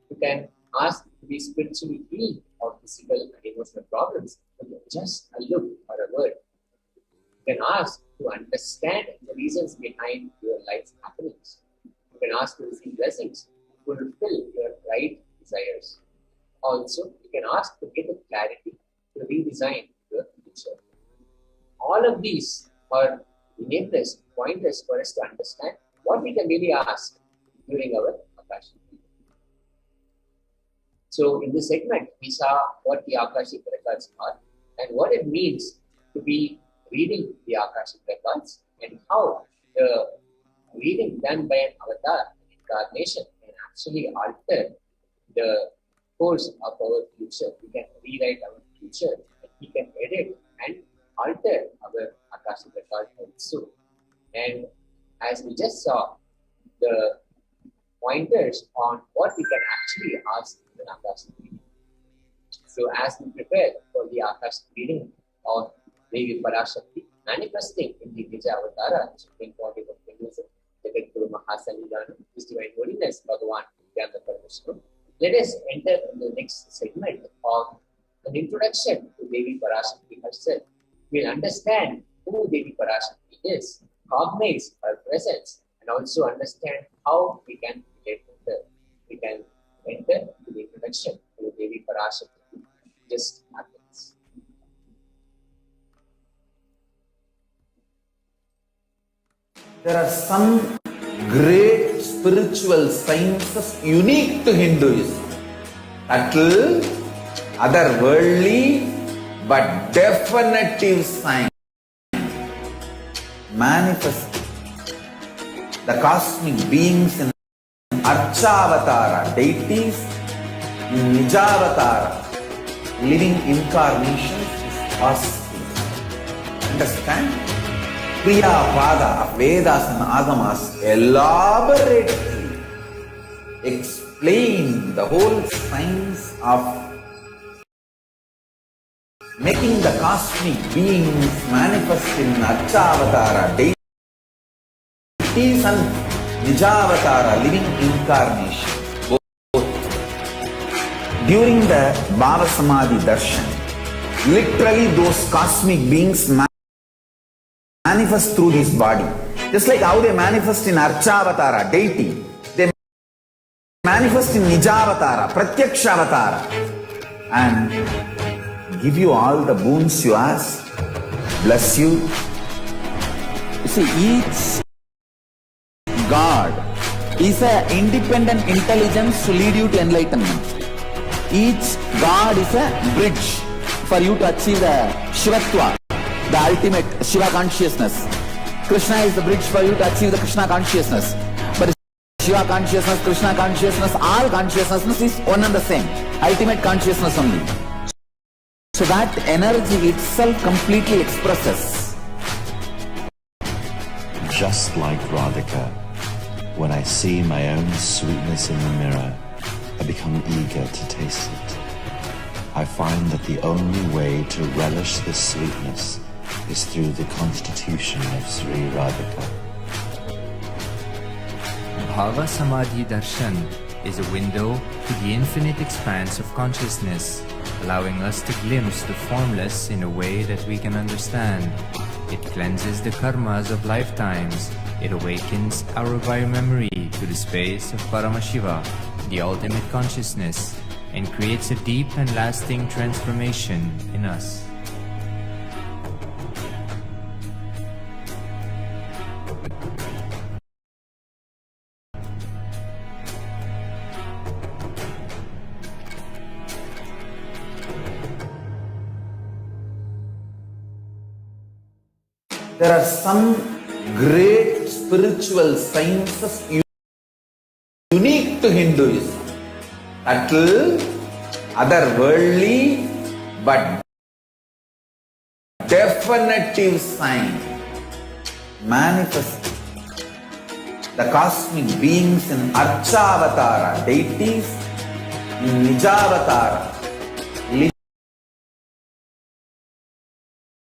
You can ask to be spiritually free of physical and emotional problems with just a look or a word. You can ask to understand the reasons behind your life's happenings. You can ask to receive blessings to fulfill your right desires. Also, you can ask to get the clarity to redesign your future. All of these are enablers, pointers for us to understand what we can really ask during our Akashic reading. So in this segment, we saw what the Akashic records are and what it means to be reading the Akashic records and how the reading done by an avatar, an incarnation, can actually alter the course of our future. We can rewrite our future and we can edit and alter our Akashic record also. And as we just saw, the pointers on what we can actually ask in an Akashic reading. So as we prepare for the Akashic reading of Devi Parashakti, manifesting in the Nija Avatara, Supreme Pontiff of Hinduism, Jagadguru Mahasanidana, His Divine Holiness, Bhagavan Nithyananda Paramashivam, let us enter in the next segment of an introduction to Devi Parashakti herself. We'll understand who Devi Parashakti is, cognize her presence, and also understand how we can relate with her. We can enter into the introduction to Devi Parashakti just after this. There are some great spiritual sciences unique to Hinduism. Subtle, otherworldly, but definitive science. Manifest the cosmic beings in Archavatara, deities in Nijavatara, living incarnations is possible. Understand? Kriya Pada of Vedas and Agamas elaborately explain the whole science of making the cosmic beings manifest in Archavatara, deities and Nijavatara, living incarnation. Both. During the Bhava Samadhi Darshan, literally those cosmic beings manifest through this body. Just like how they manifest in Archavatara, deity, they manifest in Nijavatara, Pratyakshavatara, and give you all the boons you ask, bless you. You see, each God is an independent intelligence to lead you to enlightenment. Each God is a bridge for you to achieve the Shivatva, the ultimate Shiva consciousness. Krishna is the bridge for you to achieve the Krishna consciousness. But Shiva consciousness, Krishna consciousness, all consciousness is one and the same. Ultimate consciousness only. So that energy itself completely expresses. Just like Radhika, when I see my own sweetness in the mirror, I become eager to taste it. I find that the only way to relish this sweetness is through the constitution of Sri Radhika. Bhava Samadhi Darshan is a window to the infinite expanse of consciousness, allowing us to glimpse the formless in a way that we can understand. It cleanses the karmas of lifetimes. It awakens our biomemory to the space of Paramashiva, the ultimate consciousness, and creates a deep and lasting transformation in us. There are some great spiritual sciences unique to Hinduism. Subtle, otherworldly, but definitive science. Manifest the cosmic beings in Archavatara, deities in Nijavatara, living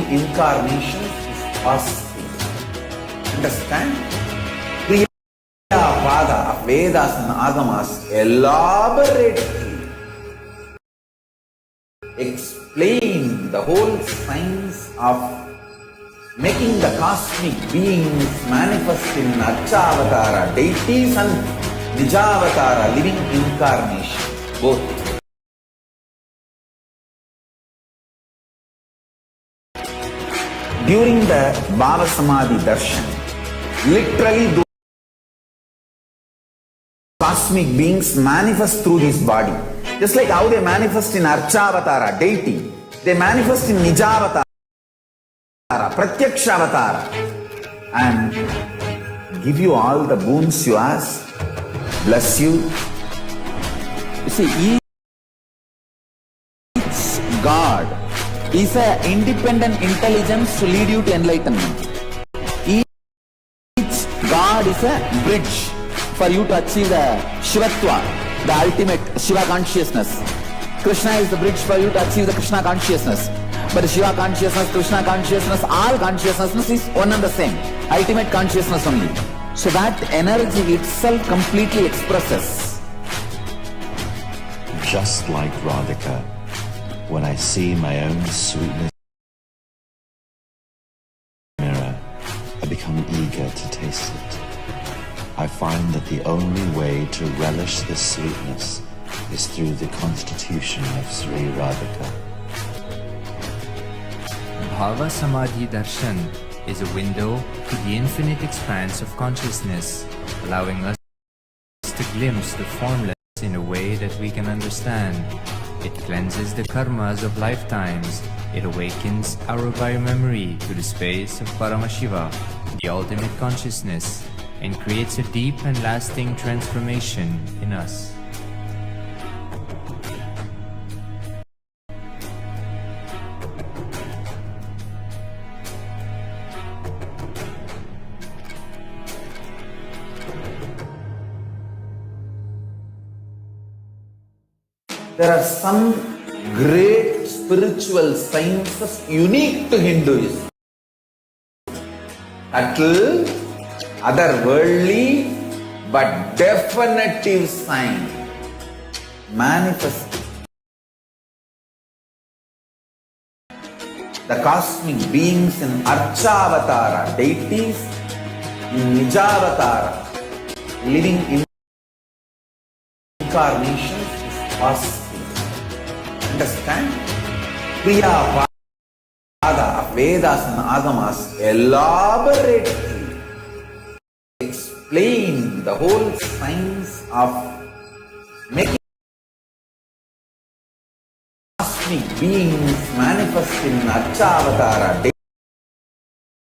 incarnations is possible. Understand? Kriya Pada of Vedas and Agamas elaborately explain the whole science of making the cosmic beings manifest in Archavatara, deities and Nijavatara, living incarnation. Both. During the Bhava Samadhi Darshan, literally those cosmic beings manifest through this body. Just like how they manifest in Archavatara, deity, they manifest in Nijavatara, Pratyakshavatara, and give you all the boons you ask, bless you. You see, each God is an independent intelligence to lead you to enlightenment. Each God is a bridge for you to achieve the Shivatva, the ultimate Shiva consciousness. Krishna is the bridge for you to achieve the Krishna consciousness. But Shiva consciousness, Krishna consciousness, all consciousness is one and the same. Ultimate consciousness only. So that energy itself completely expresses. Just like Radhika, when I see my own sweetness in the mirror, I become eager to taste it. I find that the only way to relish this sweetness is through the constitution of Sri Radhika. Bhava Samadhi Darshan is a window to the infinite expanse of consciousness, allowing us to glimpse the formless in a way that we can understand. It cleanses the karmas of lifetimes. It awakens our biomemory to the space of Paramashiva, the ultimate consciousness, and creates a deep and lasting transformation in us. There are some great spiritual sciences unique to Hinduism. Subtle, otherworldly, but definitive sign. Manifest. The cosmic beings in Archavatara, deities in Nijavatara, living incarnations is possible. Understand? Priya Pada of Vedas and Agamas elaborately explain the whole science of making cosmic beings manifest in Archavatara,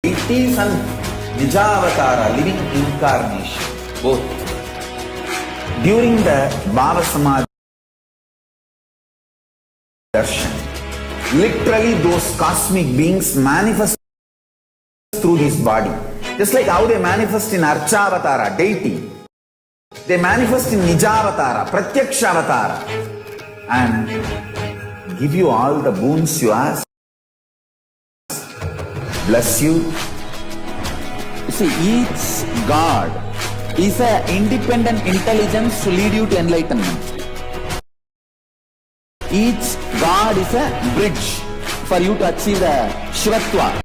deities and Nijavatara, living incarnation, both. During the Bhava Samadhi darshan, literally those cosmic beings manifest through his body. Just like how they manifest in Archavatara, deity, they manifest in Nijavatara, Pratyakshavatara, and give you all the boons you ask, bless you. You see, each God is an independent intelligence to lead you to enlightenment. Each God is a bridge for you to achieve the Shivatva,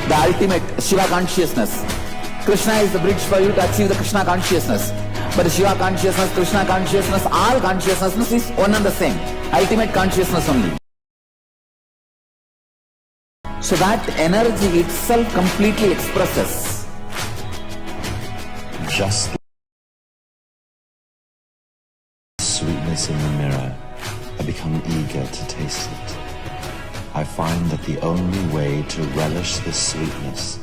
the ultimate Shiva consciousness. Krishna is the bridge for you to achieve the Krishna consciousness. But Shiva consciousness, Krishna consciousness, all consciousness is one and the same. Ultimate consciousness only. So that energy itself completely expresses. Just sweetness in the mirror, I become eager to taste it. I find that the only way to relish this sweetness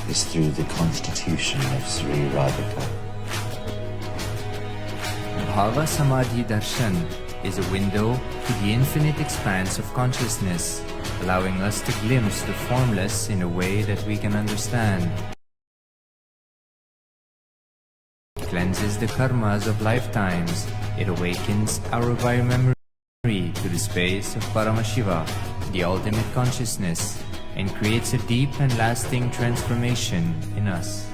is through the constitution of Sri Radhika. Bhava Samadhi Darshan is a window to the infinite expanse of consciousness, allowing us to glimpse the formless in a way that we can understand. It cleanses the karmas of lifetimes. It awakens our biomemory to the space of Paramashiva, the ultimate consciousness, and creates a deep and lasting transformation in us.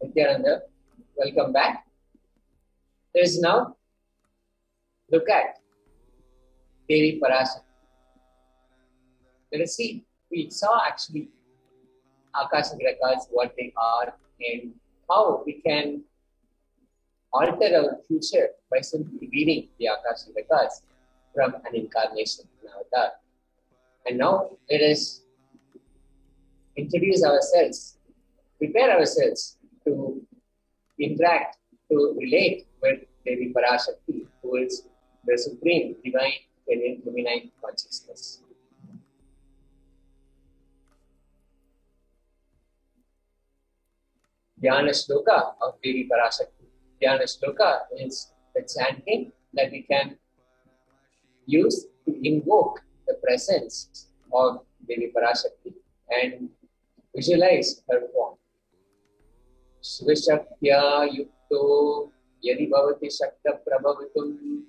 Nithyananda, welcome back. There is now look at Devi Parashakti. Let us see. We saw actually Akashic records, what they are, and how we can alter our future by simply reading the Akashic records from an incarnation in avatar. And now let us introduce ourselves, prepare ourselves to interact, to relate with Devi Parashakti, who is the supreme divine feminine consciousness. Dhyana Shloka of Devi Parashakti. Dhyana Shloka is the chanting that we can use to invoke the presence of Devi Parashakti and visualize her form. Shivashaktya yukto yadi bhavati shakta prabhavatum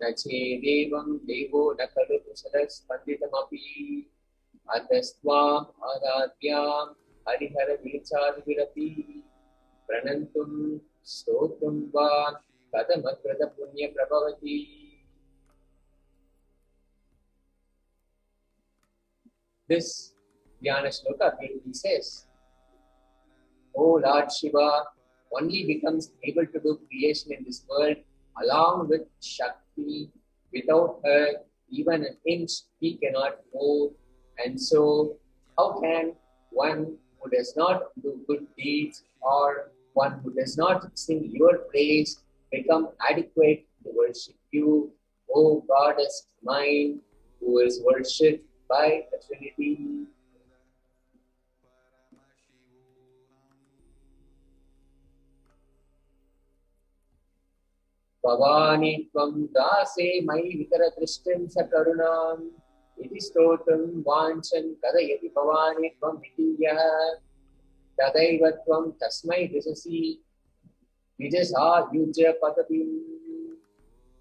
nache devam devo nakaru sadas panditamapi atastvam adhatyam harihara vichadvirati pranantum stotum va kadamakrata punya prabhavati. This Dhyana Shloka beautifully says, O Lord Shiva only becomes able to do creation in this world along with Shakti. Without her, even an inch he cannot move. And so, how can one who does not do good deeds or one who does not sing your praise become adequate to worship you, O Goddess mine, who is worshipped by the Trinity? Bhavani tvam dase mai vitara drishtim sakarunam iti stotam vanchan kadayati bhavani tvam itiya tadaiva tvam tasmai disasi vijasa yujya padabim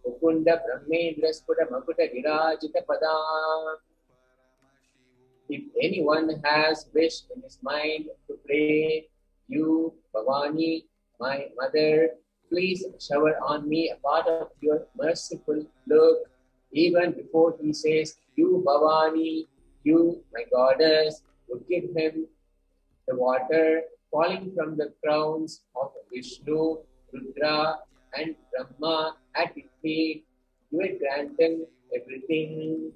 ukunda brahmendra sputa makuta virajita padam. If anyone has wish in his mind to pray, you, Bhavani, my mother, please shower on me a part of your merciful look. Even before he says, you, Bhavani, you, my goddess, would give him the water falling from the crowns of Vishnu, Rudra, and Brahma at his feet. You will grant him everything.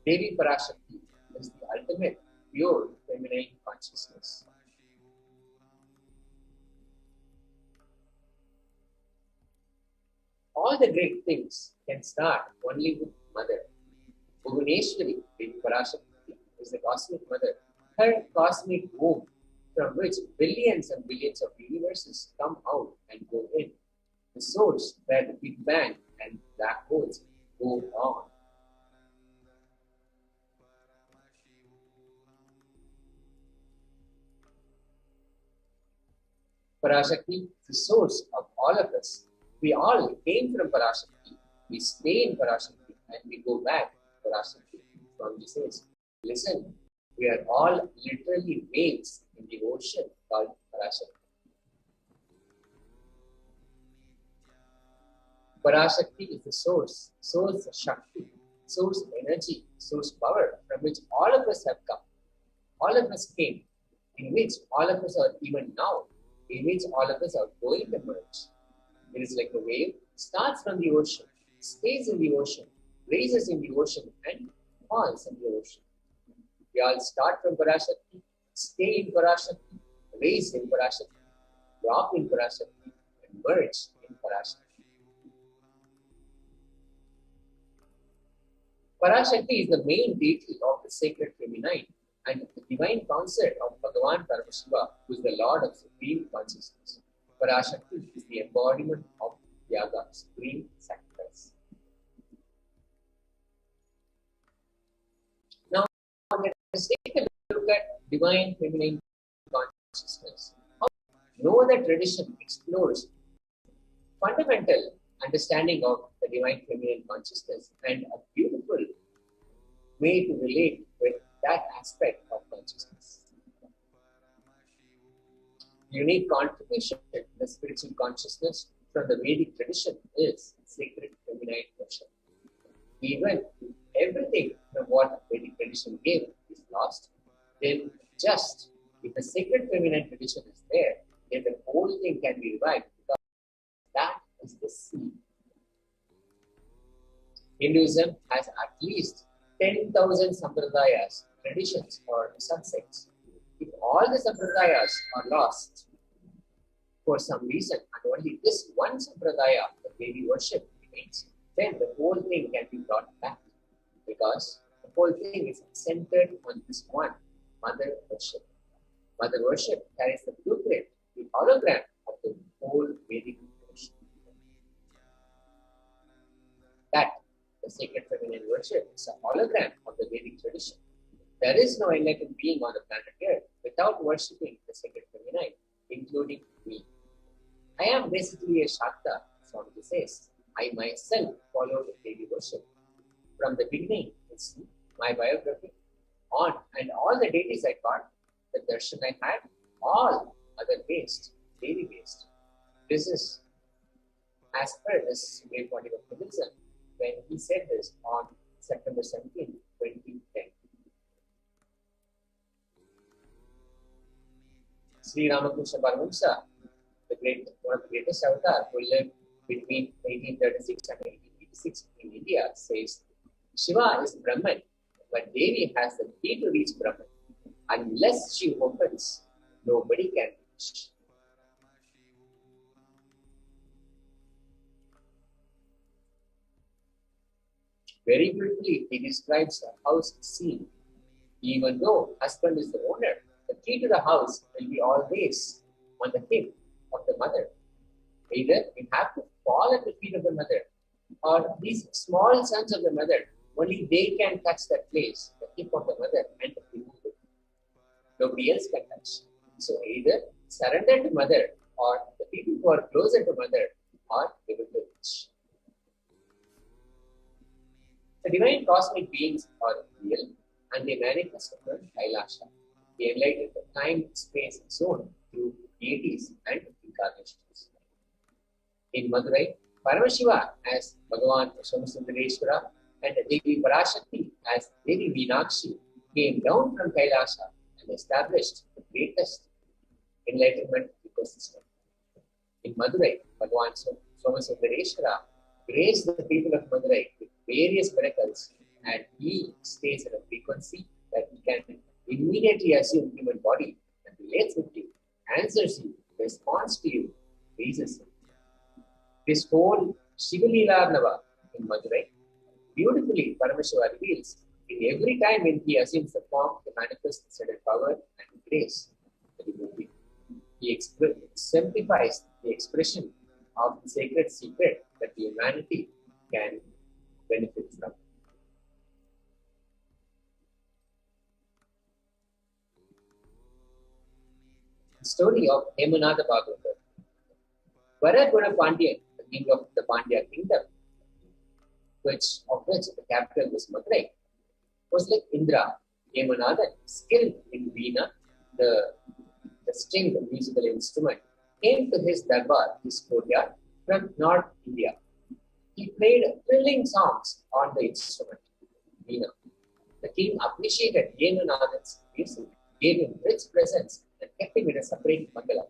Devi Parashakti is the ultimate pure feminine consciousness. All the great things can start only with Mother. Bhuvaneshwari, Devi Parashakti, is the cosmic mother. Her cosmic womb, from which billions and billions of universes come out and go in. The source where the Big Bang and black holes go on. Parashakti is the source of all of us. We all came from Parashakti. We stay in Parashakti and we go back to Parashakti. Swamiji says, listen, we are all literally waves in the ocean called Parashakti. Parashakti is the source Shakti, source energy, source power from which all of us have come. All of us came, in which all of us are even now, in which all of us are going to merge. It is like a wave, starts from the ocean, stays in the ocean, raises in the ocean, and falls in the ocean. We all start from Parashakti, stay in Parashakti, raise in Parashakti, drop in Parashakti, and merge in Parashakti. Parashakti is the main deity of the sacred feminine and the divine concept of Bhagavan Paramashiva, who is the Lord of Supreme Consciousness. Parashakti is the embodiment of Yaga, supreme sacrifice. Now, let us take a look at divine feminine consciousness. No other tradition explores fundamental understanding of the divine feminine consciousness and a beautiful way to relate with that aspect of consciousness. Unique contribution to the spiritual consciousness from the Vedic tradition is sacred feminine worship. Even if everything from what Vedic tradition gave is lost, then just if the sacred feminine tradition is there, then the whole thing can be revived because that is the seed. Hinduism has at least 10,000 sampradayas, traditions, or subsects. If all the sampradayas are lost for some reason and only this one sampradaya, the Devi worship, remains, then the whole thing can be brought back because the whole thing is centered on this one mother worship. Mother worship carries the blueprint, the hologram of the whole Vedic tradition. That the sacred feminine worship is a hologram of the Vedic tradition. There is no enlightened being on the planet Earth without worshipping the sacred feminine, including me. I am basically a Shakta, Swamiji says. I myself followed Devi worship. From the beginning, you see, my biography, on and all the deities I got, the darshan I had, all other based, Devi based. This is as per this great body of Hinduism when he said this on September 17, 2010. Sri Ramakrishna Paramahamsa, one of the greatest avatars who lived between 1836 and 1886 in India, says, Shiva is Brahman, but Devi has the key to reach Brahman. Unless she opens, nobody can reach. Very beautifully, he describes a house scene. Even though husband is the owner, the key to the house will be always on the hip of the mother. Either we have to fall at the feet of the mother, or these small sons of the mother, only they can touch that place, the hip of the mother, and remove it. Nobody else can touch. So either surrender to mother, or the people who are closer to mother are able to reach. The divine cosmic beings are real and they manifest from Kailasha. They enlighten the time-space zone through deities and incarnations. In Madurai, Paramashiva as Bhagavan Somasundareshwara and Devi Parashakti as Devi Meenakshi came down from Kailasha and established the greatest enlightenment ecosystem. In Madurai, Bhagavan Somasundareshwara graced the people of Madurai with various miracles, and he stays at a frequency that he can immediately assume human body and relates with you, answers you, responds to you, pleases you. This whole Shivalila Arnava in Madurai, beautifully Paramashiva reveals in every time when he assumes the form to manifest the sudden power and grace to the devotee. He exemplifies the expression of the sacred secret that humanity can benefit from. The story of Hemanatha Bhagavatar. Varaguna Pandyan, the king of the Pandya kingdom, of which the capital was Madurai, was like Indra. Hemanathan, skilled in Veena, the stringed musical instrument, came to his darbar, his courtyard, from North India. He played thrilling songs on the instrument, Veena. The king appreciated Hemanathan's music, gave him rich presents, and kept him in a separate bungalow.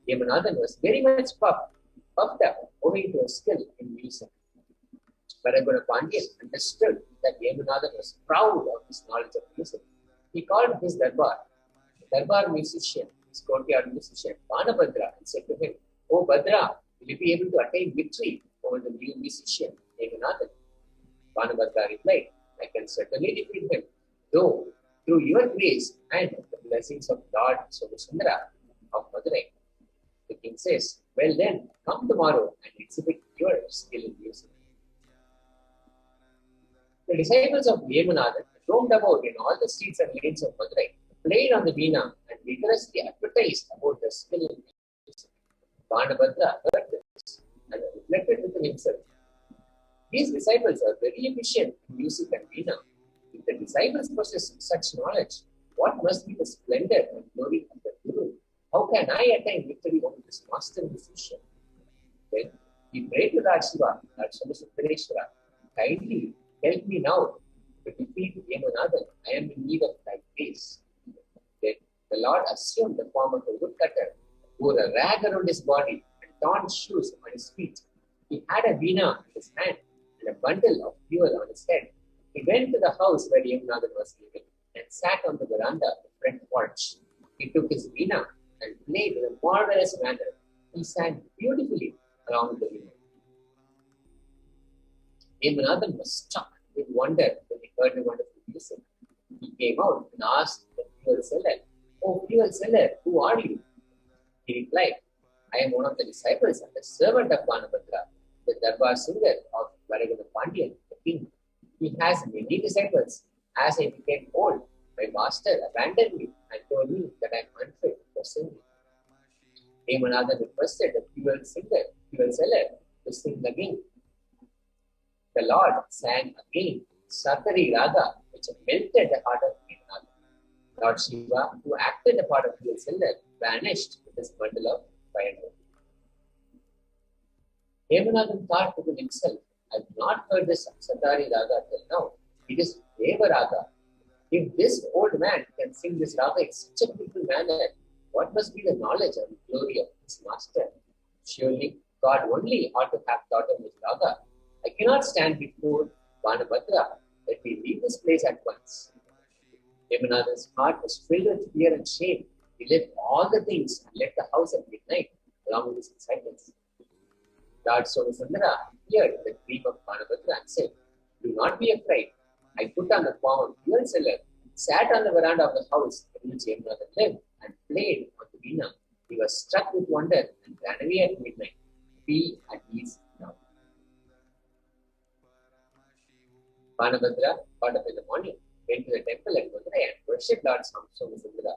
Hemanathan was very much puffed up owing to his skill in music. Varaguna Pandyan understood that Hemanathan was proud of his knowledge of music. He called his darbar musician, his courtyard musician, Banabhadra, and said to him, "Oh Bhadra, will you be able to attain victory over the new musician, Hemanathan?" Banabhadra replied, "I can certainly defeat him, though through your grace and the blessings of Lord Somasundara of Madurai." The king says, "Well then, come tomorrow and exhibit your skill in music." The disciples of Hemanathan roamed about in all the streets and lanes of Madurai, played on the veena, and vigorously advertised about their skill in music. Banabhadra heard this and reflected within himself. These disciples are very efficient in music and veena. If the disciples possess such knowledge, what must be the splendor and glory of the Guru? How can I attain victory over this master musician? Then he prayed to Lord Shiva, Lord Somasundreshwara, kindly help me now to defeat Yamunathan. I am in need of thy grace. Then the Lord assumed the form of a woodcutter, wore a rag around his body and torn shoes on his feet. He had a veena in his hand and a bundle of fuel on his head. He went to the house where Yamunathan was living and sat on the veranda of the front porch. He took his veena and played in a marvelous manner. He sang beautifully along with the veena. Yamunathan was struck with wonder when he heard the wonderful music. He came out and asked the fuel seller, "Oh, fuel seller, who are you?" He replied, "I am one of the disciples and the servant of Banabhadra, the Darbar singer of Varagana Pandyan, the king. He has many disciples. As I became old, my master abandoned me and told me that I am unfit for singing." Yamunathan requested the fuel seller to sing again. The Lord sang again Satari Raga, which melted the heart of Yamunathan. Lord Shiva, who acted the part of fuel seller, vanished with his bundle of firewood. Yamunathan thought within himself, "I have not heard this Satari Raga till now. It is Deva Raga. If this old man can sing this raga in such a beautiful manner, what must be the knowledge and glory of his master? Surely God only ought to have taught him this raga. I cannot stand before Banabhadra. Let me leave this place at once." Yamunathan's heart was filled with fear and shame. He left all the things and left the house at midnight along with his disciples. Lord Somasundra appeared in the dream of Banabhadra and said, "Do not be afraid. I put on the form of fuel seller, sat on the veranda of the house in which Yamunathan lived, and played on the veena. He was struck with wonder and ran away at midnight. Be at ease now." Banabhadra got up in the morning, went to the temple at Madurai and worshipped Lord Somasundra.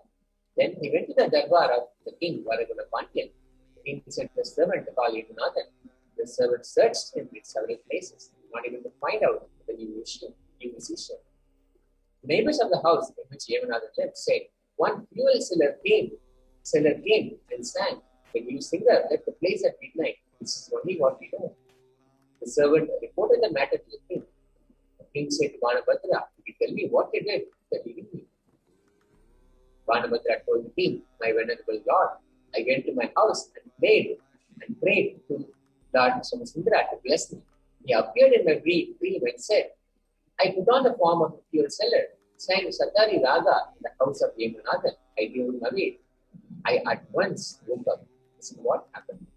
Then he went to the darbar of the king Varagana Pandyan. The king sent the servant to call Yamunathan. The servant searched him in several places, not able to find out the new musician. The neighbors of the house in which Yamunathan lived said, "One fuel seller came and sang. The new singer left the place at midnight. This is only what we know." The servant reported the matter to the king. The king said to Banabhadra, "Can you tell me what you did that evening?" Banabhadra told the king, "My venerable lord, I went to my house and prayed to Lord Somasundra to bless me. He appeared in my dream and said, I put on the form of a fuel seller, sang Satari Raga in the house of Yamunathan. I drove him away. I at once woke up." This is what happened.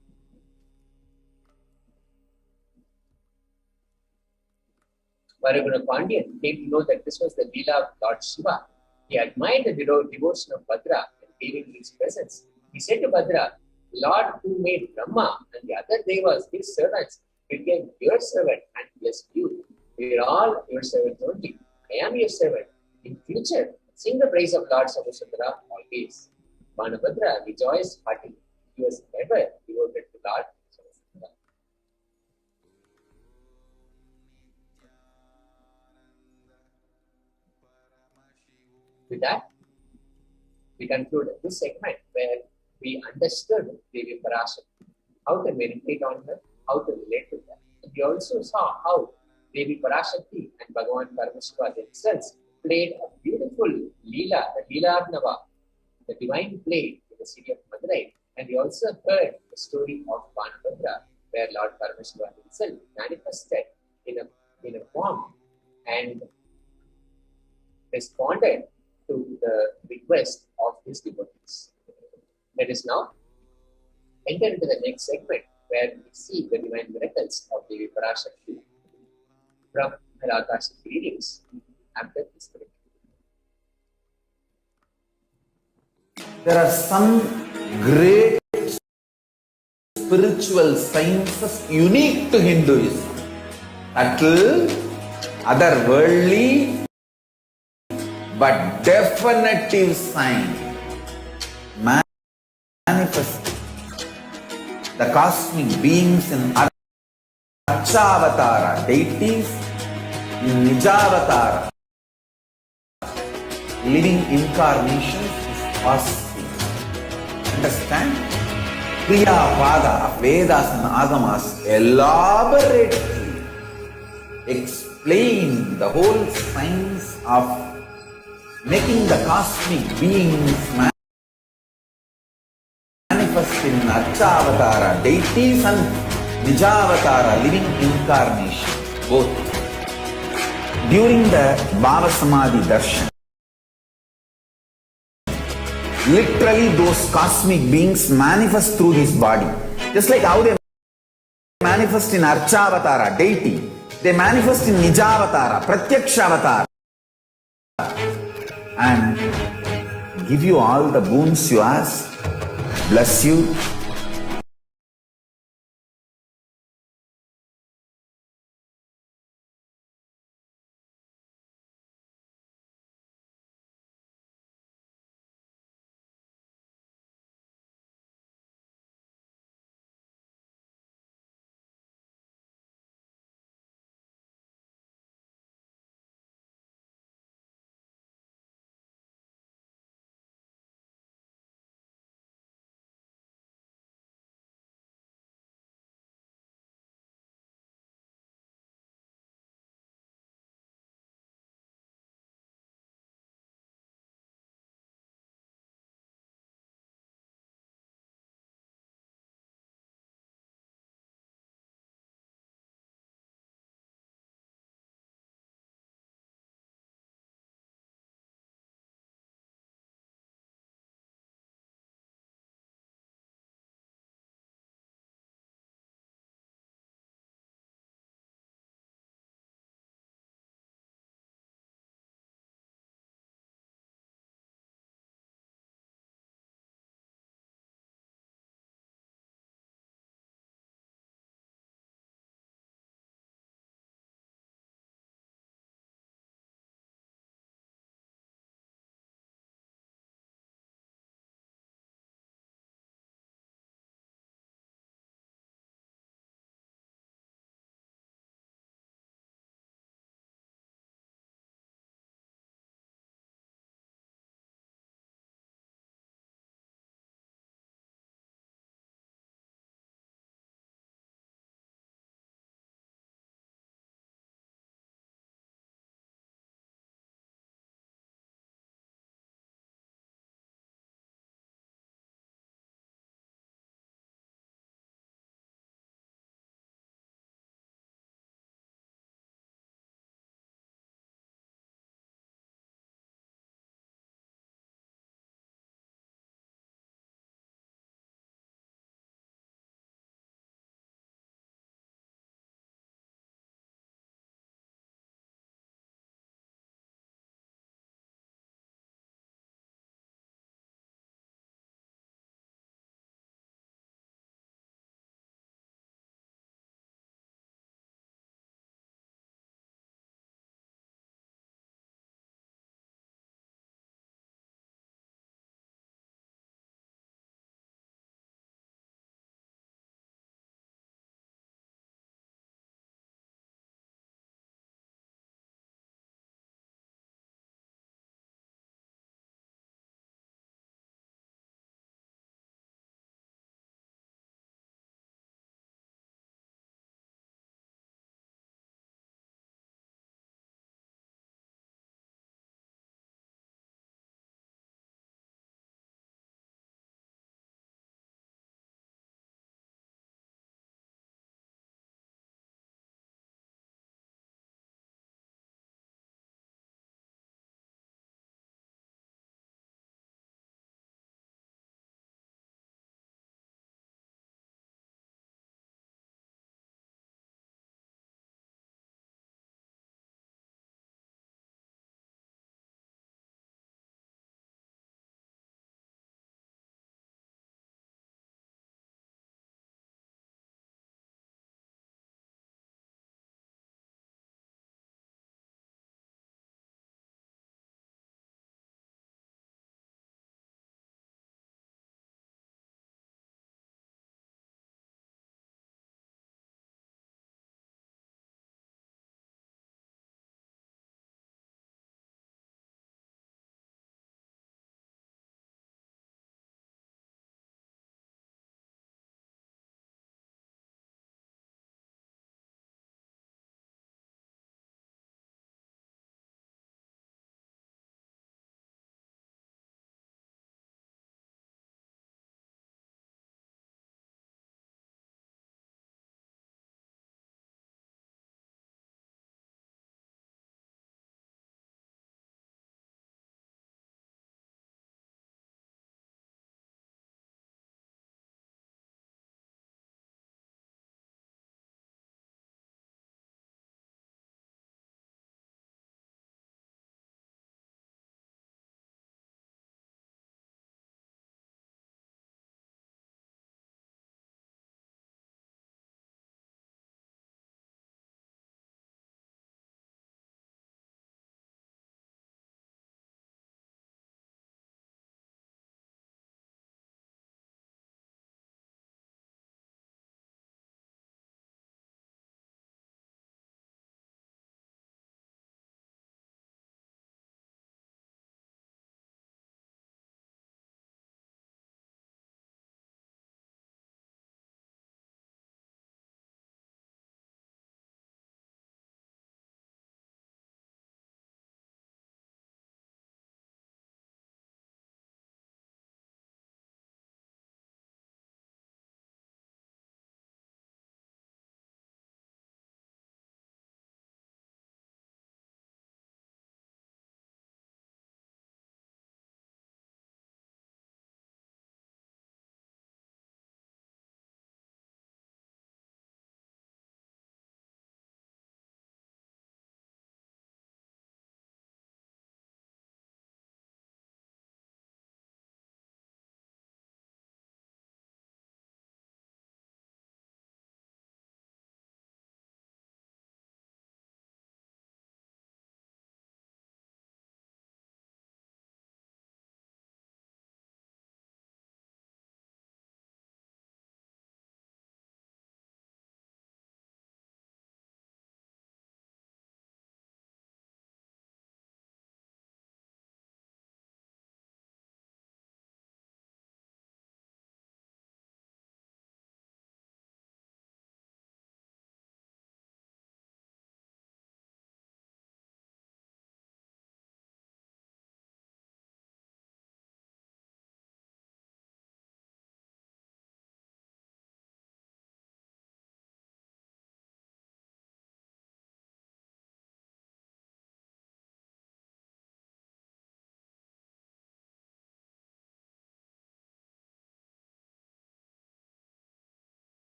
Varagana Pandyan came to know that this was the Leela of Lord Shiva. He admired the devotion of Bhadra and gave him his presence. He said to Bhadra, "Lord who made Brahma and the other devas, his servants, became your servant and blessed you. We are all your servants only. I am your servant. In future, sing the praise of Lord Somasundra always." Banabhadra rejoiced heartily. He was ever devoted to Lord Somasundra. With that, we conclude this segment where we understood Devi Parashakti, how to meditate on her, how to relate to her. And we also saw how Devi Parashakti and Bhagavan Paramashiva themselves played a beautiful Leela, the Leelarnava, the divine play in the city of Madurai. And we also heard the story of Banabhadra, where Lord Paramashiva himself manifested in a form and responded to the request of his devotees. Let us now enter into the next segment where we see the divine miracles of Devi Parashakti from her Akashic readings after this break. There are some great spiritual sciences unique to Hinduism. Subtle, otherworldly, but definitive sign manifesting the cosmic beings in Archavatara, deities in Nijavatara, living incarnations is possible. And understand? Kriya Pada of Vedas and Agamas elaborately explain the whole science of making the cosmic beings manifest in Archavatara, deities and Nijavatara, living incarnation, both. During the Bhava Samadhi Darshan, literally those cosmic beings manifest through his body. Just like how they manifest in Archavatara, deity, they manifest in Nijavatara, Pratyakshavatara, and give you all the boons you ask, bless you,